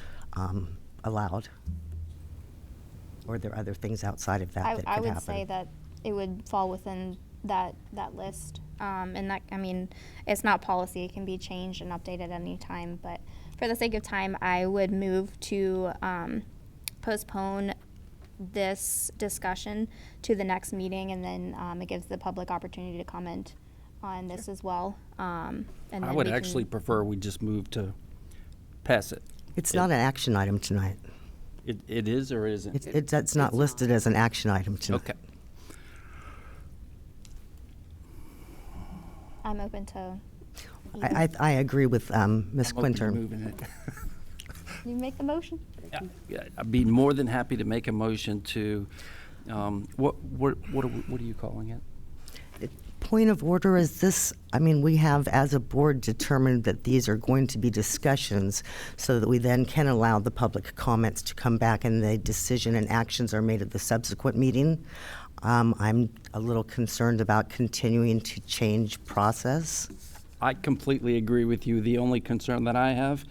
allowed? Or are there other things outside of that that could happen? I would say that it would fall within that list. And that, I mean, it's not policy. It can be changed and updated at any time. But for the sake of time, I would move to postpone this discussion to the next meeting, and then it gives the public opportunity to comment on this as well. And I then would we actually can, prefer we just move to pass it. It's not an action item tonight. It is or isn't? It's not listed as an action item tonight. Okay. I'm open to. I agree with Ms. I'm open to Quintern. moving it. You make the motion. Yeah, I'd be more than happy to make a motion to, what are you calling it? Point of order is this, I mean, we have, as a board, determined that these are going to be discussions so that we then can allow the public comments to come back and the decision and actions are made at the subsequent meeting. I'm a little concerned about continuing to change process. I completely agree with you. The only concern that I have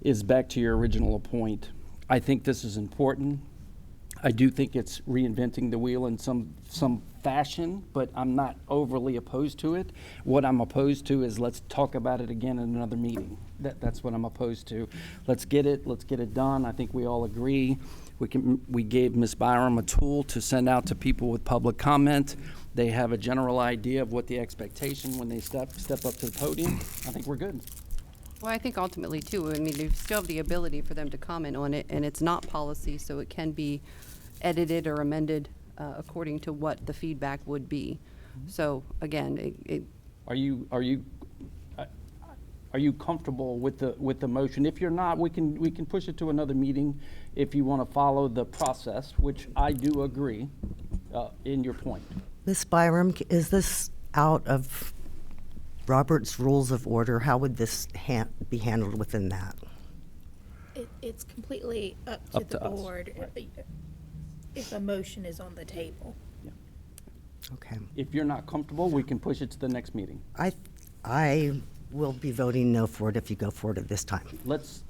is back to your original point. I think this is important. I do think it's reinventing the wheel in some fashion, but I'm not overly opposed to it. What I'm opposed to is let's talk about it again in another meeting. That's what I'm opposed to. Let's get it done. I think we all agree. We gave Ms. Byram a tool to send out to people with public comment. They have a general idea of what the expectation when they step up to the podium. I think we're good. Well, I think ultimately too, I mean, you still have the ability for them to comment on it, and it's not policy, so it can be edited or amended according to what the feedback would be. So again, Are you comfortable with the motion? If you're not, we can push it to another meeting if you want to follow the process, which I do agree in your point. Ms. Byram, is this out of Robert's Rules of Order? How would this be handled within that? It's completely up Up to the to us, board if a motion is on the table. Okay. If you're not comfortable, we can push it to the next meeting. I will be voting no for it if you go for it at this time. Let's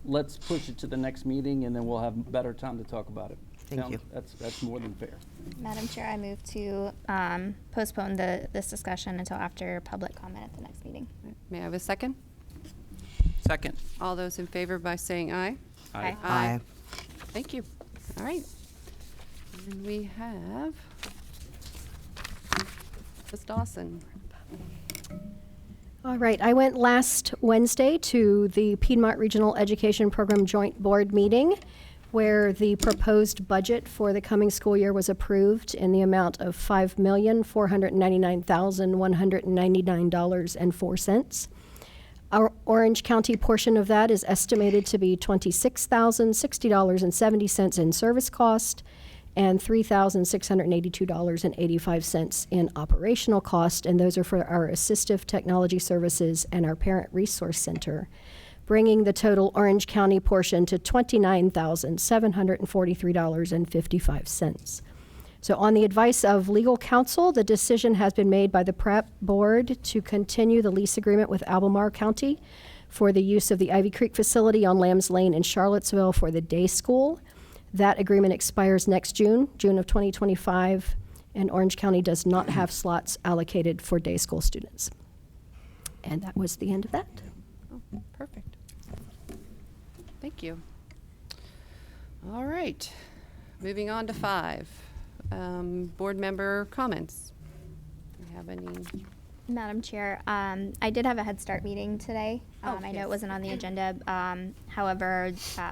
push it to the next meeting, and then we'll have better time to talk about it. Thank you. That's more than fair. Madam Chair, I move to postpone this discussion until after public comment at the next meeting. may I have a second? Second. All those in favor by saying aye? Aye. Aye. Thank you. All right. And we have Ms. Dawson. All right, I went last Wednesday to the Piedmont Regional Education Program Joint Board meeting, where the proposed budget for the coming school year was approved in the amount of $5,499,199.04. Our Orange County portion of that is estimated to be $26,060.70 in service cost and $3,682.85 in operational cost, and those are for our assistive technology services and our Parent Resource Center, bringing the total Orange County portion to $29,743.55. So on the advice of legal counsel, the decision has been made by the prep board to continue the lease agreement with Albemarle County for the use of the Ivy Creek facility on Lambs Lane in Charlottesville for the day school. That agreement expires next June of 2025, and Orange County does not have slots allocated for day school students. And that was the end of that. Oh, perfect. Thank you. All right. Moving on to 5. Board member comments. Do you have any? Madam Chair, I did have a Head Start meeting today. I know yes. it wasn't on the agenda. However,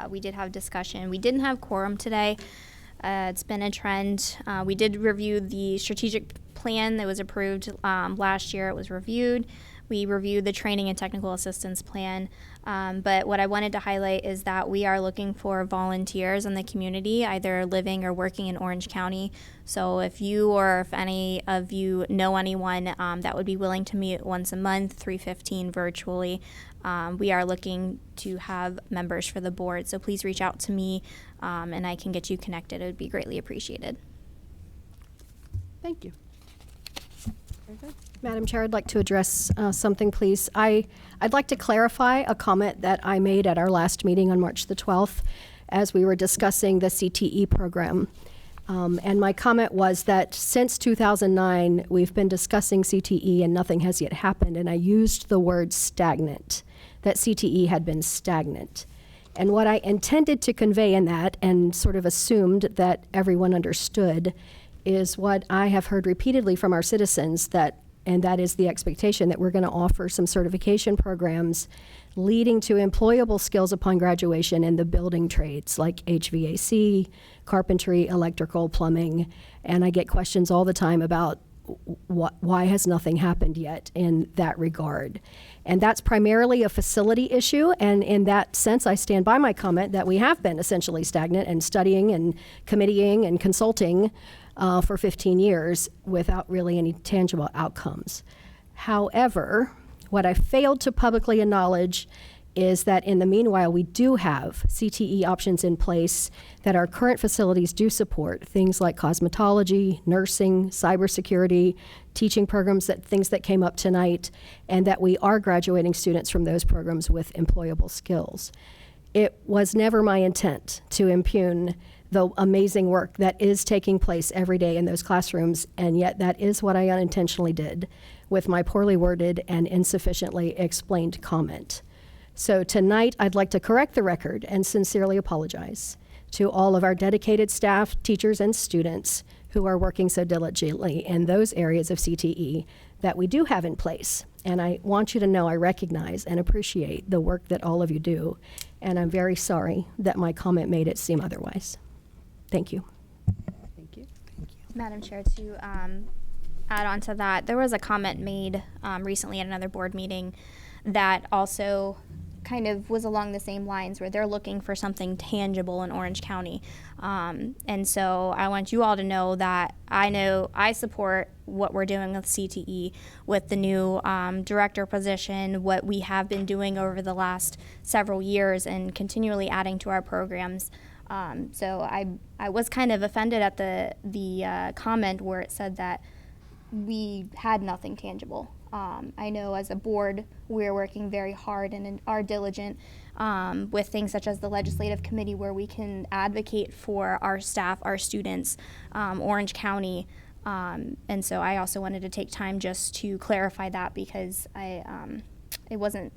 we did have discussion. We didn't have quorum today. It's been a trend. We did review the strategic plan that was approved last year. It was reviewed. We reviewed the training and technical assistance plan. But what I wanted to highlight is that we are looking for volunteers in the community, either living or working in Orange County. So if you or if any of you know anyone that would be willing to meet once a month, 3:15 virtually, we are looking to have members for the board. So please reach out to me and I can get you connected. It would be greatly appreciated. Thank you. Very good. Madam Chair, I'd like to address something, please. I'd like to clarify a comment that I made at our last meeting on March the 12th as we were discussing the CTE program. And my comment was that since 2009, we've been discussing CTE and nothing has yet happened. And I used the word stagnant, that CTE had been stagnant. And what I intended to convey in that, and sort of assumed that everyone understood, is what I have heard repeatedly from our citizens, and that is the expectation that we're going to offer some certification programs leading to employable skills upon graduation in the building trades like HVAC, carpentry, electrical, plumbing. And I get questions all the time about why has nothing happened yet in that regard. And that's primarily a facility issue. And in that sense, I stand by my comment that we have been essentially stagnant and studying and committeeing and consulting for 15 years without really any tangible outcomes. However, what I failed to publicly acknowledge is that in the meanwhile, we do have CTE options in place that our current facilities do support, things like cosmetology, nursing, cybersecurity, teaching programs, things that came up tonight, and that we are graduating students from those programs with employable skills. It was never my intent to impugn the amazing work that is taking place every day in those classrooms, and yet that is what I unintentionally did with my poorly worded and insufficiently explained comment. So tonight, I'd like to correct the record and sincerely apologize to all of our dedicated staff, teachers, and students who are working so diligently in those areas of CTE that we do have in place. And I want you to know I recognize and appreciate the work that all of you do, and I'm very sorry that my comment made it seem otherwise. Thank you. Thank you. Madam Chair, to add on to that, there was a comment made recently at another board meeting that also kind of was along the same lines, where they're looking for something tangible in Orange County. And so I want you all to know that I support what we're doing with CTE, with the new director position, what we have been doing over the last several years and continually adding to our programs. So I was kind of offended at the comment where it said that we had nothing tangible. I know as a board, we're working very hard and are diligent with things such as the legislative committee, where we can advocate for our staff, our students, Orange County. And so I also wanted to take time just to clarify that, because it wasn't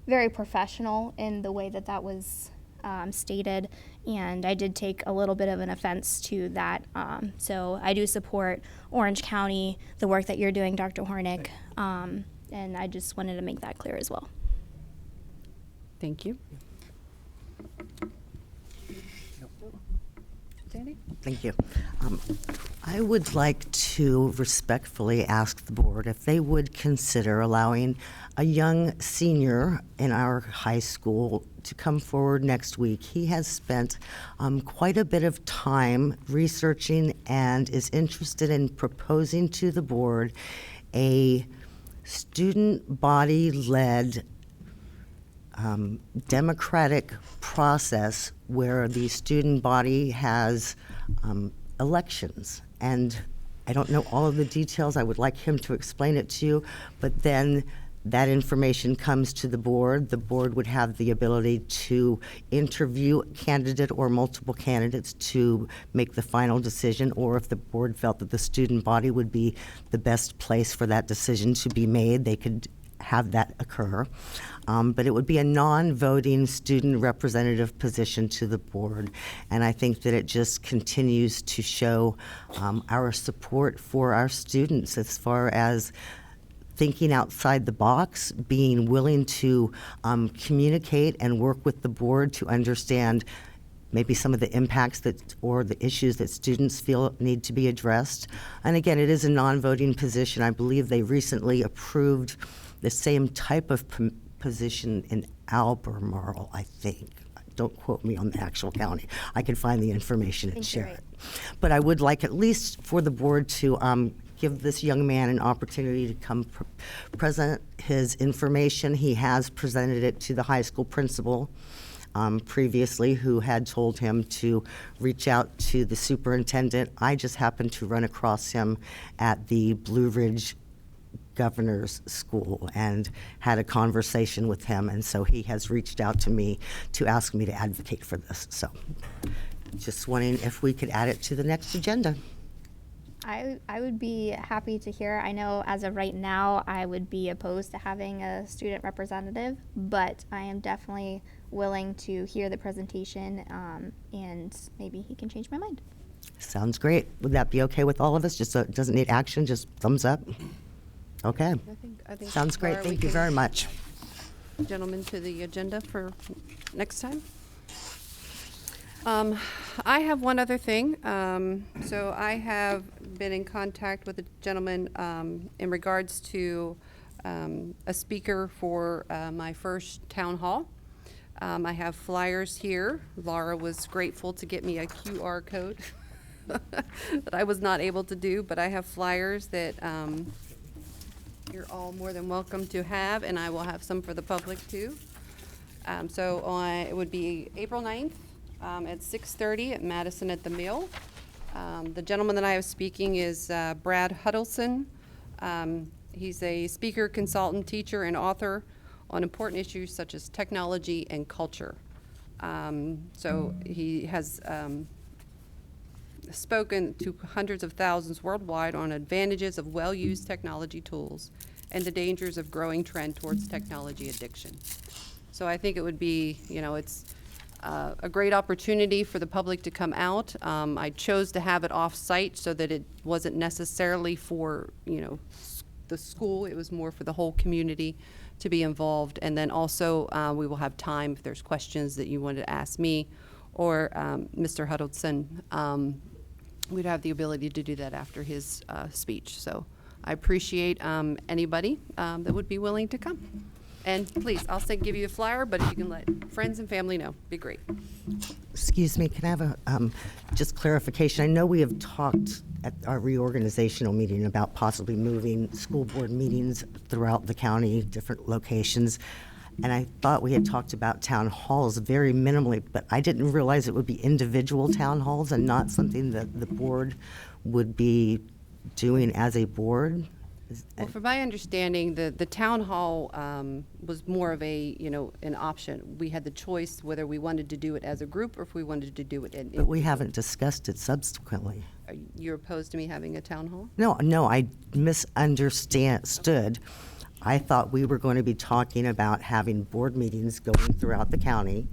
very professional in the way that was stated, and I did take a little bit of an offense to that. So I do support Orange County, the work that you're doing, Dr. Hornick, and I just wanted to make that clear as well. Thank you. Sandy? Thank you. I would like to respectfully ask the board if they would consider allowing a young senior in our high school to come forward next week. He has spent quite a bit of time researching and is interested in proposing to the board a student body-led democratic process where the student body has elections. And I don't know all of the details. I would like him to explain it to you, but then that information comes to the board. The board would have the ability to interview a candidate or multiple candidates to make the final decision, or if the board felt that the student body would be the best place for that decision to be made, they could have that occur. But it would be a non-voting student representative position to the board. And I think that it just continues to show our support for our students as far as thinking outside the box, being willing to communicate and work with the board to understand maybe some of the impacts that or the issues that students feel need to be addressed. And again, it is a non-voting position. I believe they recently approved the same type of position in Albemarle, I think. Don't quote me on the actual county. I can find the information and share it. But I would like at least for the board to give this young man an opportunity to come present his information. He has presented it to the high school principal previously, who had told him to reach out to the superintendent. I just happened to run across him at the Blue Ridge Governor's School and had a conversation with him, and so he has reached out to me to ask me to advocate for this. So just wondering if we could add it to the next agenda. I would be happy to hear. I know as of right now, I would be opposed to having a student representative, but I am definitely willing to hear the presentation, and maybe he can change my mind. Sounds great. Would that be okay with all of us? Just so it doesn't need action, just thumbs up? Okay. I think Sounds great. Laura, we Thank you can- very much. Gentlemen, to the agenda for next time. I have one other thing. So I have been in contact with a gentleman in regards to a speaker for my first town hall. I have flyers here. Laura was grateful to get me a QR code that I was not able to do, but I have flyers that you're all more than welcome to have, and I will have some for the public too. It would be April 9th at 6:30 at Madison at the Mill. The gentleman that I have speaking is Brad Huddleston. He's a speaker, consultant, teacher, and author on important issues such as technology and culture. So he has spoken to hundreds of thousands worldwide on advantages of well-used technology tools and the dangers of growing trend towards technology addiction. So I think it would be, it's a great opportunity for the public to come out. I chose to have it off-site so that it wasn't necessarily for, the school. It was more for the whole community to be involved. And then also, we will have time if there's questions that you wanted to ask me or Mr. Huddleston. We'd have the ability to do that after his speech. So I appreciate anybody that would be willing to come. And please, I'll give you a flyer, but if you can let friends and family know, be great. Excuse me, can I have a just clarification? I know we have talked at our reorganizational meeting about possibly moving school board meetings throughout the county, different locations. And I thought we had talked about town halls very minimally, but I didn't realize it would be individual town halls and not something that the board would be doing as a board. Well, from my understanding, the town hall was more of an option. We had the choice whether we wanted to do it as a group or if we wanted to do it in. But we haven't discussed it subsequently. You're opposed to me having a town hall? No, I misunderstood. I thought we were going to be talking about having board meetings going throughout the county,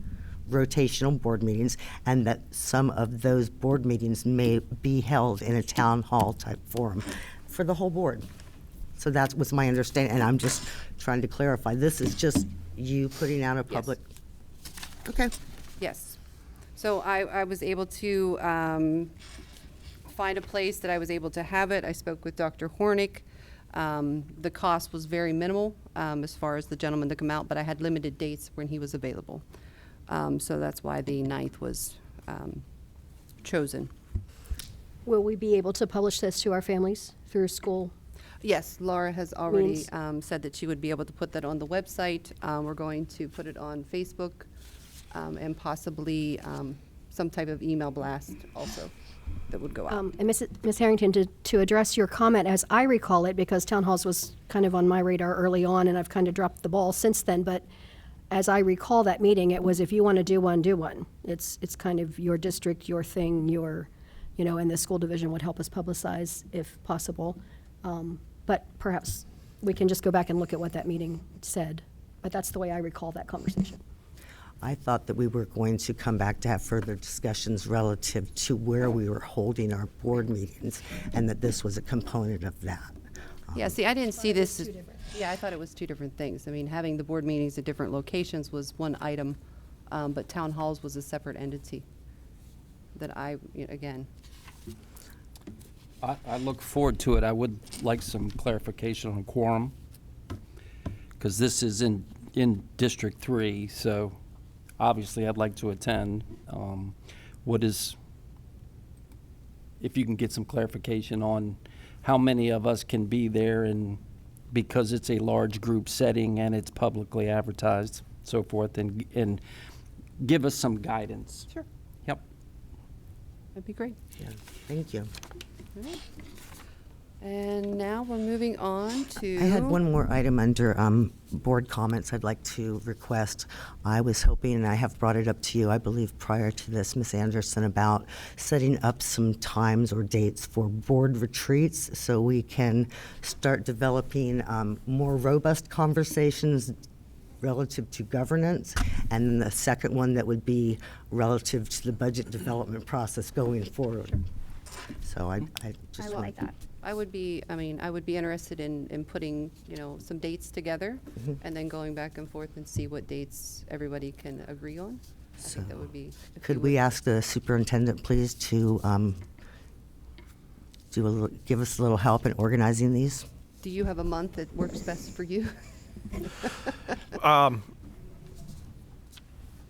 rotational board meetings, and that some of those board meetings may be held in a town hall type forum for the whole board. So that was my understanding, and I'm just trying to clarify. This is just you putting out a public. Yes. Okay. Yes. So I was able to find a place that I was able to have it. I spoke with Dr. Hornick. The cost was very minimal as far as the gentleman to come out, but I had limited dates when he was available. So that's why the 9th was chosen. Will we be able to publish this to our families through school? Yes, Laura has already said that she would be able to put that on the website. We're going to put it on Facebook and possibly some type of email blast also that would go out. And Ms. Harrington, to address your comment, as I recall it, because town halls was kind of on my radar early on, and I've kind of dropped the ball since then, but as I recall that meeting, it was if you want to do one, do one. It's kind of your district, your thing, and the school division would help us publicize if possible. But perhaps we can just go back and look at what that meeting said. But that's the way I recall that conversation. I thought that we were going to come back to have further discussions relative to where we were holding our board meetings, and that this was a component of that. Yeah, see, I didn't see this as, I thought it was two different things. I mean, having the board meetings at different locations was one item, but town halls was a separate entity that again. I look forward to it. I would like some clarification on quorum, because this is in District 3, so obviously I'd like to attend. If you can get some clarification on how many of us can be there, and because it's a large group setting and it's publicly advertised, so forth, and give us some guidance. Sure. Yep. That'd be great. Yeah, thank you. And now we're moving on to. I had one more item under board comments I'd like to request. I was hoping, and I have brought it up to you, I believe, prior to this, Ms. Anderson, about setting up some times or dates for board retreats so we can start developing more robust conversations relative to governance. And then the second one that would be relative to the budget development process going forward. So I just I would like that. I would be interested in putting, some dates together and then going back and forth and see what dates everybody can agree on. I think that would be. Could we ask the superintendent, please, to give us a little help in organizing these? Do you have a month that works best for you?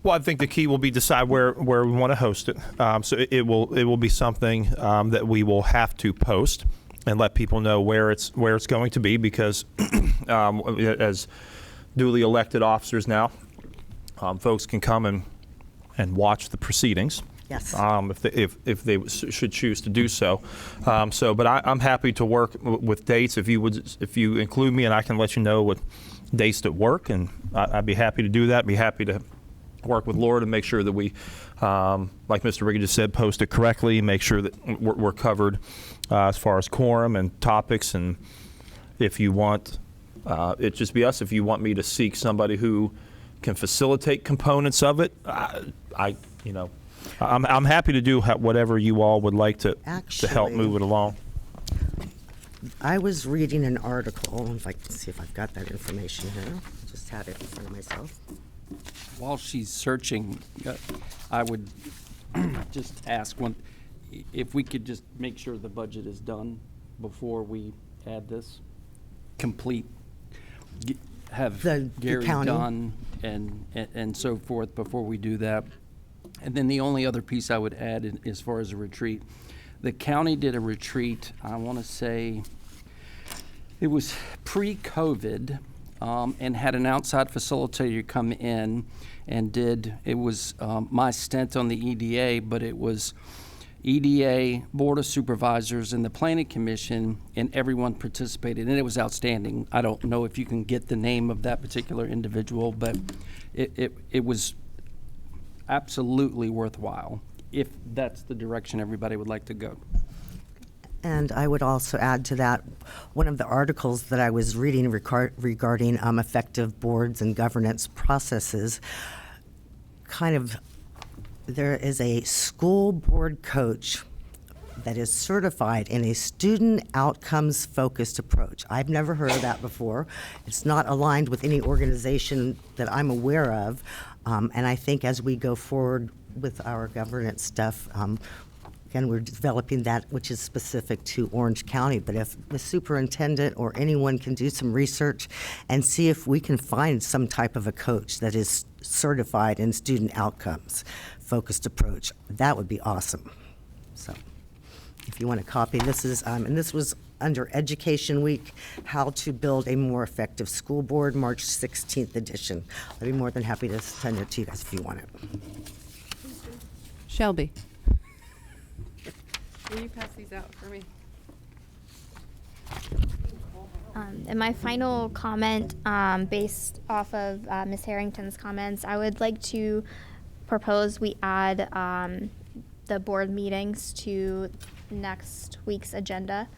Well, I think the key will be decide where we want to host it. So it will be something that we will have to post and let people know where it's going to be, because as duly elected officers now, folks can come and watch the proceedings. Yes. If they should choose to do so. But I'm happy to work with dates if you include me, and I can let you know what dates that work, and I'd be happy to do that. Be happy to work with Laura to make sure that we, like Mr. Riggi just said, post it correctly, make sure that we're covered as far as quorum and topics. And if you want, it just be us. If you want me to seek somebody who can facilitate components of it, I'm happy to do whatever you all would like to help move it along. I was reading an article, if I can see if I've got that information here. I just had it in front of myself. While she's searching, I would just ask if we could just make sure the budget is done before we add this. Complete, have Gary done and so forth before we do that. And then the only other piece I would add as far as a retreat, the county did a retreat, I want to say, it was pre-COVID, and had an outside facilitator come in and it was my stint on the EDA, but it was EDA, Board of Supervisors, and the Planning Commission, and everyone participated, and it was outstanding. I don't know if you can get the name of that particular individual, but it was absolutely worthwhile if that's the direction everybody would like to go. And I would also add to that, one of the articles that I was reading regarding effective boards and governance processes, there is a school board coach that is certified in a student outcomes focused approach. I've never heard of that before. It's not aligned with any organization that I'm aware of. And I think as we go forward with our governance stuff, again, we're developing that which is specific to Orange County. But if the superintendent or anyone can do some research and see if we can find some type of a coach that is certified in student outcomes focused approach, that would be awesome. So if you want to copy, this is, and this was under Education Week, How to Build a More Effective School Board, March 16th edition. I'd be more than happy to send it to you guys if you want it. Shelby. Will you pass these out for me? And my final comment, based off of Ms. Harrington's comments, I would like to propose we add the board meetings to next week's agenda,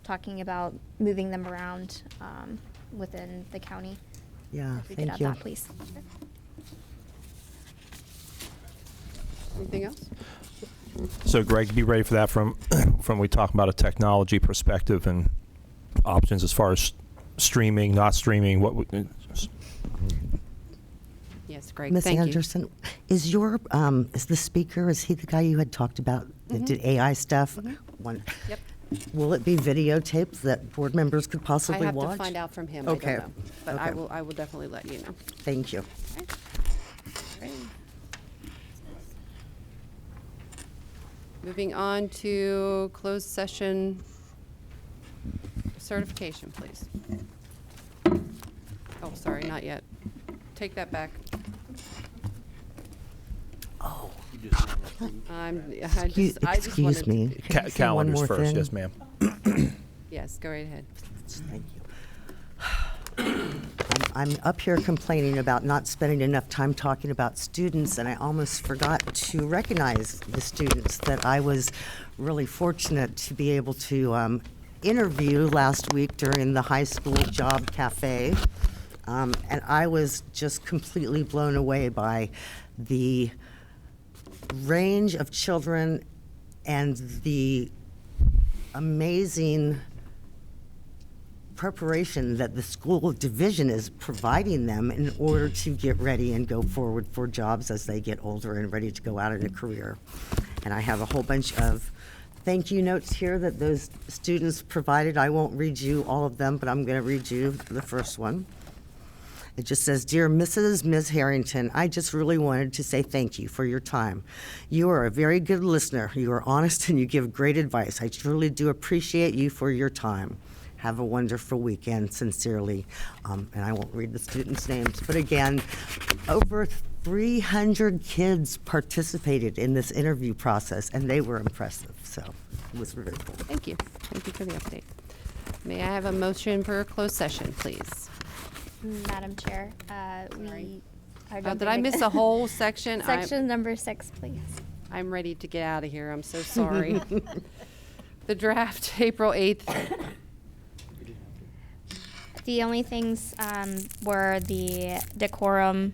talking about moving them around within the county. Yeah, If we thank could you. add that, please. Anything else? So, Greg, be ready for that from we talk about a technology perspective and options as far as streaming, not streaming. Yes, Greg. Ms. Thank Anderson, is the speaker, is he the guy you had talked about that did AI stuff? Yep. Will it be videotaped that board members could you. I possibly have watch? to find out from him. Okay. I don't know. But Okay. I will definitely let you know. Thank you. Okay. Moving on to closed session certification, please. Oh, sorry, not yet. Take that back. Oh. I Excuse just wanted me. to- Can I say one Calendars more first, thing? yes, ma'am. Yes, go right ahead. Thank you. I'm up here complaining about not spending enough time talking about students, and I almost forgot to recognize the students that I was really fortunate to be able to interview last week during the high school job cafe. And I was just completely blown away by the range of children and the amazing preparation that the school division is providing them in order to get ready and go forward for jobs as they get older and ready to go out in a career. And I have a whole bunch of thank you notes here that those students provided. I won't read you all of them, but I'm going to read you the first one. It just says, "Dear Ms. Harrington, I just really wanted to say thank you for your time. You are a very good listener. You are honest and you give great advice. I truly do appreciate you for your time. Have a wonderful weekend, sincerely." And I won't read the students' names, but again, over 300 kids participated in this interview process, and they were impressive, so it was very cool. Thank you. Thank you for the update. May I have a motion for a closed session, please? Madam Chair, we are Did I miss a whole section? Section number 6, please. I'm ready to get out of here. I'm so sorry. The draft, April 8th. The only things were the decorum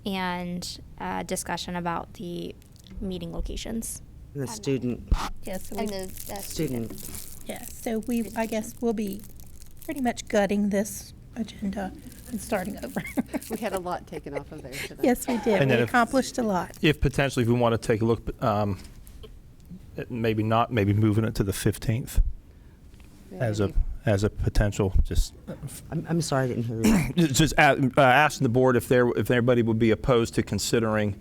and discussion about the meeting locations. The student, Yes, so And we, the student, yeah, so I guess we'll be pretty much gutting this agenda and starting over. We had a lot taken off of there today. Yes, we did. And We then if- accomplished a lot. If potentially, if we want to take a look, maybe moving it to the 15th as a potential, just I'm sorry, I didn't hear you. just asking the board if anybody would be opposed to considering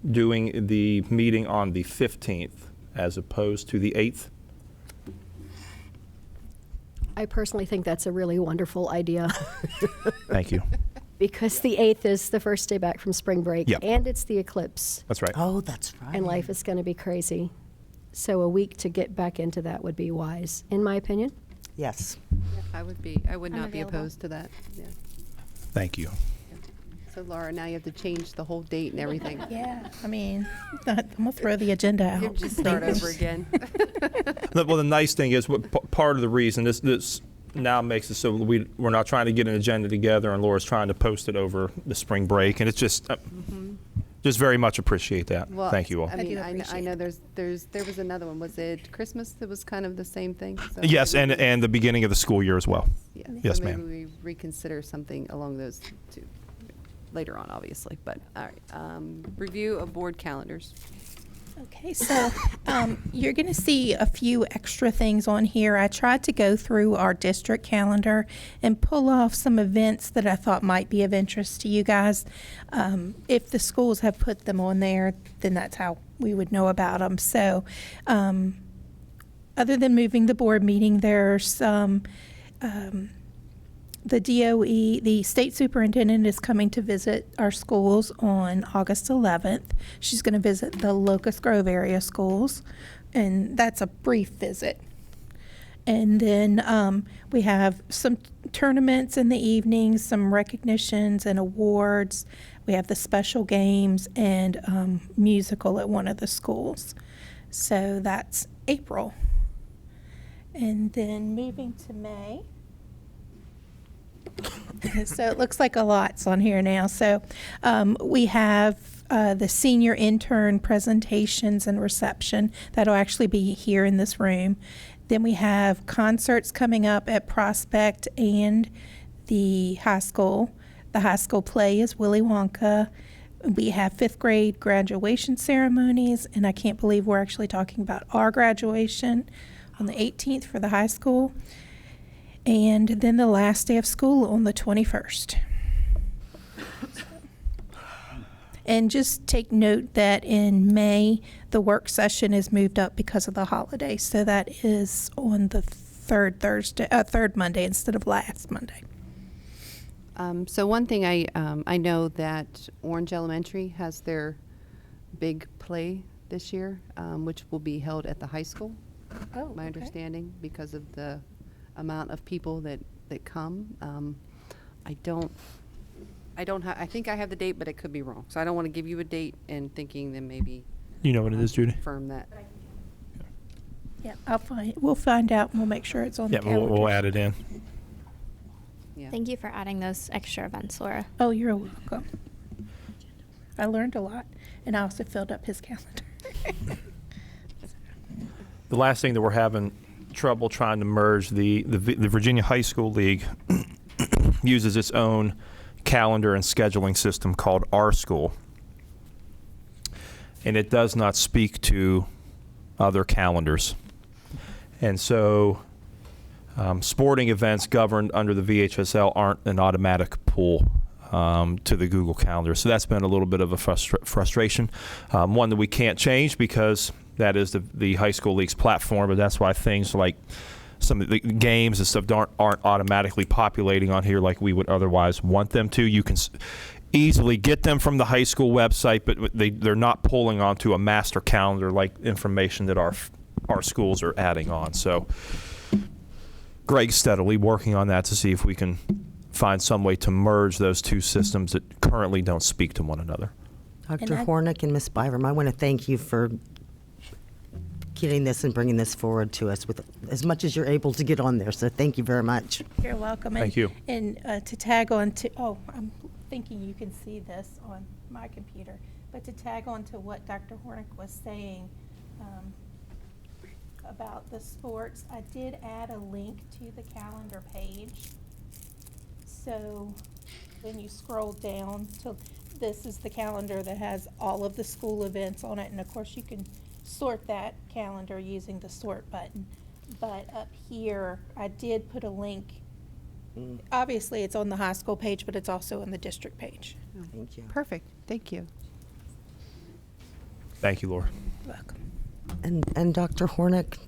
doing the meeting on the 15th as opposed to the 8th. I personally think that's a really wonderful idea Thank you. because the 8th is the first day back from spring break Yep. and it's the eclipse That's right. Oh, that's right. and life is going to be crazy. So a week to get back into that would be wise, in my opinion. Yes. I would not be available. opposed to that. Yeah. Thank you. So Laura, now you have to change the whole date and everything. Yeah, I mean, I'm gonna throw the agenda out. You just start over again. Well, the nice thing is, part of the reason this now makes it so we're not trying to get an agenda together, and Laura's trying to post it over the spring break, and it's just just very much appreciate that. Well, Thank you all. I mean, do I appreciate know there was another one. Was it Christmas that was kind of the same thing? So Yes, maybe and the beginning of the school year as well. yeah, Yes, so maybe ma'am. we reconsider something along those two later on, obviously. But all right, review of board calendars. Okay, so you're going to see a few extra things on here. I tried to go through our district calendar and pull off some events that I thought might be of interest to you guys. If the schools have put them on there, then that's how we would know about them. So other than moving the board meeting, there's some the DOE, the state superintendent, is coming to visit our schools on August 11th. She's going to visit the Locust Grove area schools, and that's a brief visit. And then we have some tournaments in the evenings, some recognitions and awards. We have the special games and musical at one of the schools. So that's April. And then moving to May. So it looks like a lot's on here now. So we have the senior intern presentations and reception. That'll actually be here in this room. Then we have concerts coming up at Prospect and the high school. The high school play is Willy Wonka. We have 5th grade graduation ceremonies, and I can't believe we're actually talking about our graduation on the 18th for the high school. And then the last day of school on the 21st. And just take note that in May, the work session is moved up because of the holiday. So that is on the third Monday instead of last Monday. So one thing I know that Orange Elementary has their big play this year, which will be held at the high school. Oh, my okay. understanding, because of the amount of people that come. I think I have the date, but it could be wrong. So I don't want to give you a date and thinking then maybe You know what it is, Judy? confirm that. Yeah, we'll find out and we'll make sure it's on Yeah, the calendar. we'll add it in. Yeah. Thank you for adding those extra events, Laura. Oh, you're welcome. I learned a lot, and I also filled up his calendar. The last thing that we're having trouble trying to merge, the Virginia High School League uses its own calendar and scheduling system called Our School, and it does not speak to other calendars. And so sporting events governed under the VHSL aren't an automatic pull to the Google Calendar. So that's been a little bit of a frustration, one that we can't change because that is the high school league's platform, but that's why things like some of the games and stuff aren't automatically populating on here like we would otherwise want them to. You can easily get them from the high school website, but they're not pulling onto a master calendar like information that our schools are adding on. So Greg's steadily working on that to see if we can find some way to merge those two systems that currently don't speak to one another. Dr. Hornick and Ms. Byram, I want to thank you for getting this and bringing this forward to us with as much as you're able to get on there. So thank you very much. You're welcome. Thank you. And to tag on to, I'm thinking you can see this on my computer, but to tag on to what Dr. Hornick was saying about the sports, I did add a link to the calendar page. So when you scroll down to, this is the calendar that has all of the school events on it, and of course you can sort that calendar using the sort button. But up here, I did put a link. Obviously, it's on the high school page, but it's also on the district page. Thank you. Perfect. Thank you. Thank you, Laura. You're welcome. And Dr. Hornick,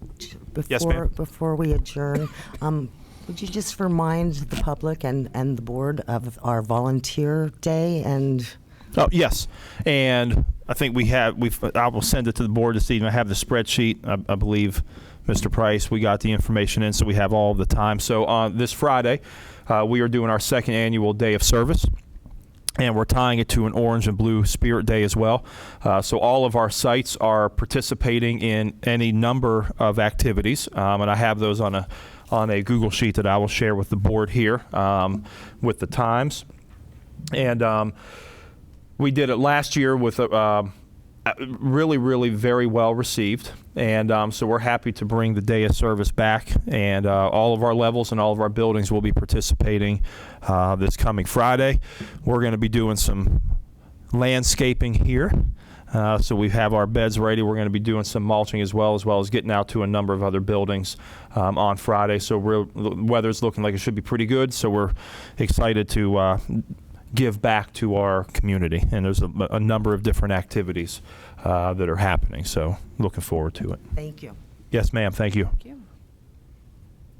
Yes, ma'am. before we adjourn, would you just remind the public and the board of our volunteer day and? Oh, yes. And I think I will send it to the board this evening. I have the spreadsheet. I believe, Mr. Price, we got the information in, so we have all of the time. So on this Friday, we are doing our second annual day of service, and we're tying it to an orange and blue spirit day as well. So all of our sites are participating in any number of activities, and I have those on a Google sheet that I will share with the board here with the times. And we did it last year with really, really very well received. And so we're happy to bring the day of service back. And all of our levels and all of our buildings will be participating this coming Friday. We're going to be doing some landscaping here. So we have our beds ready. We're going to be doing some mulching as well as getting out to a number of other buildings on Friday. So the weather's looking like it should be pretty good. So we're excited to give back to our community. And there's a number of different activities that are happening. So looking forward to it. Thank you. Yes, ma'am. Thank you. Thank you.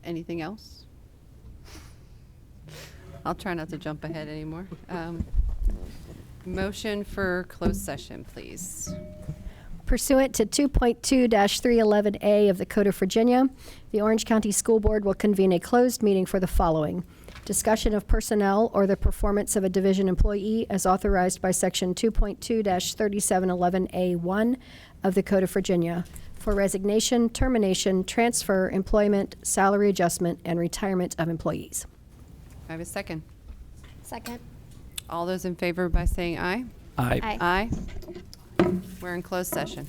Anything else? I'll try not to jump ahead anymore. Motion for closed session, please. Pursuant to 2.2-311A of the Code of Virginia, the Orange County School Board will convene a closed meeting for the following: discussion of personnel or the performance of a division employee as authorized by Section 2.2-3711A1 of the Code of Virginia for resignation, termination, transfer, employment, salary adjustment, and retirement of employees. I have a second. Second. All those in favor by saying aye? Aye. Aye. Aye. We're in closed session.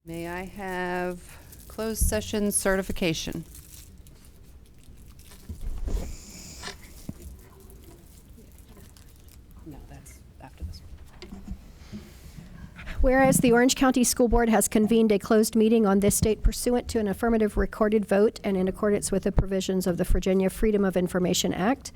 May I have closed session certification? No, that's after this one. Whereas the Orange County School Board has convened a closed meeting on this date pursuant to an affirmative recorded vote and in accordance with the provisions of the Virginia Freedom of Information Act,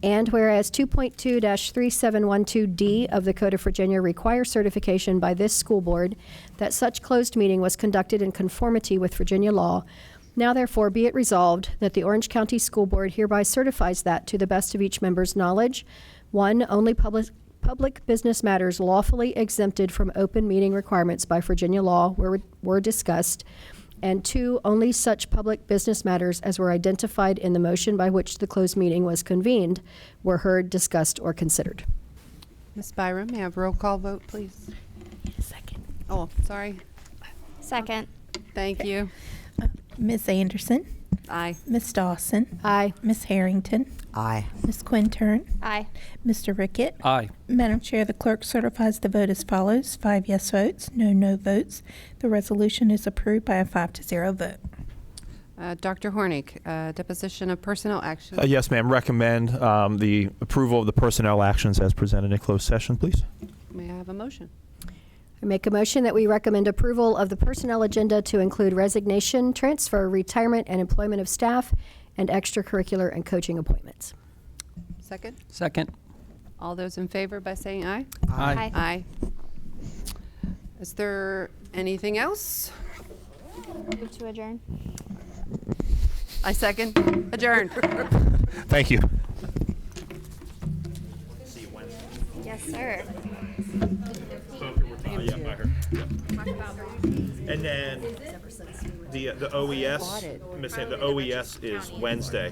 and whereas 2.2-3712D of the Code of Virginia requires certification by this school board that such closed meeting was conducted in conformity with Virginia law, now therefore be it resolved that the Orange County School Board hereby certifies that, to the best of each member's knowledge, 1, only public business matters lawfully exempted from open meeting requirements by Virginia law were discussed, and 2, only such public business matters as were identified in the motion by which the closed meeting was convened were heard, discussed, or considered. Ms. Byram, may I have roll call vote, please? Second. Oh, sorry. Second. Thank you. Ms. Anderson, Aye. Ms. Dawson, Aye. Ms. Harrington, Aye. Ms. Quintern, Aye. Mr. Rickett. Aye. Madam Chair, the clerk certifies the vote as follows: 5 yes votes, no no votes. The resolution is approved by a 5-0 vote. Dr. Hornick, deposition of personnel action. Yes, ma'am. Recommend the approval of the personnel actions as presented in closed session, please. May I have a motion? I make a motion that we recommend approval of the personnel agenda to include resignation, transfer, retirement, and employment of staff, and extracurricular and coaching appointments. Second? Second. All those in favor by saying aye? Aye. Aye. Is there anything else? Move to adjourn. I second. Adjourn. Thank you. Yes, sir. And then the OES, Miss, the OES is Wednesday.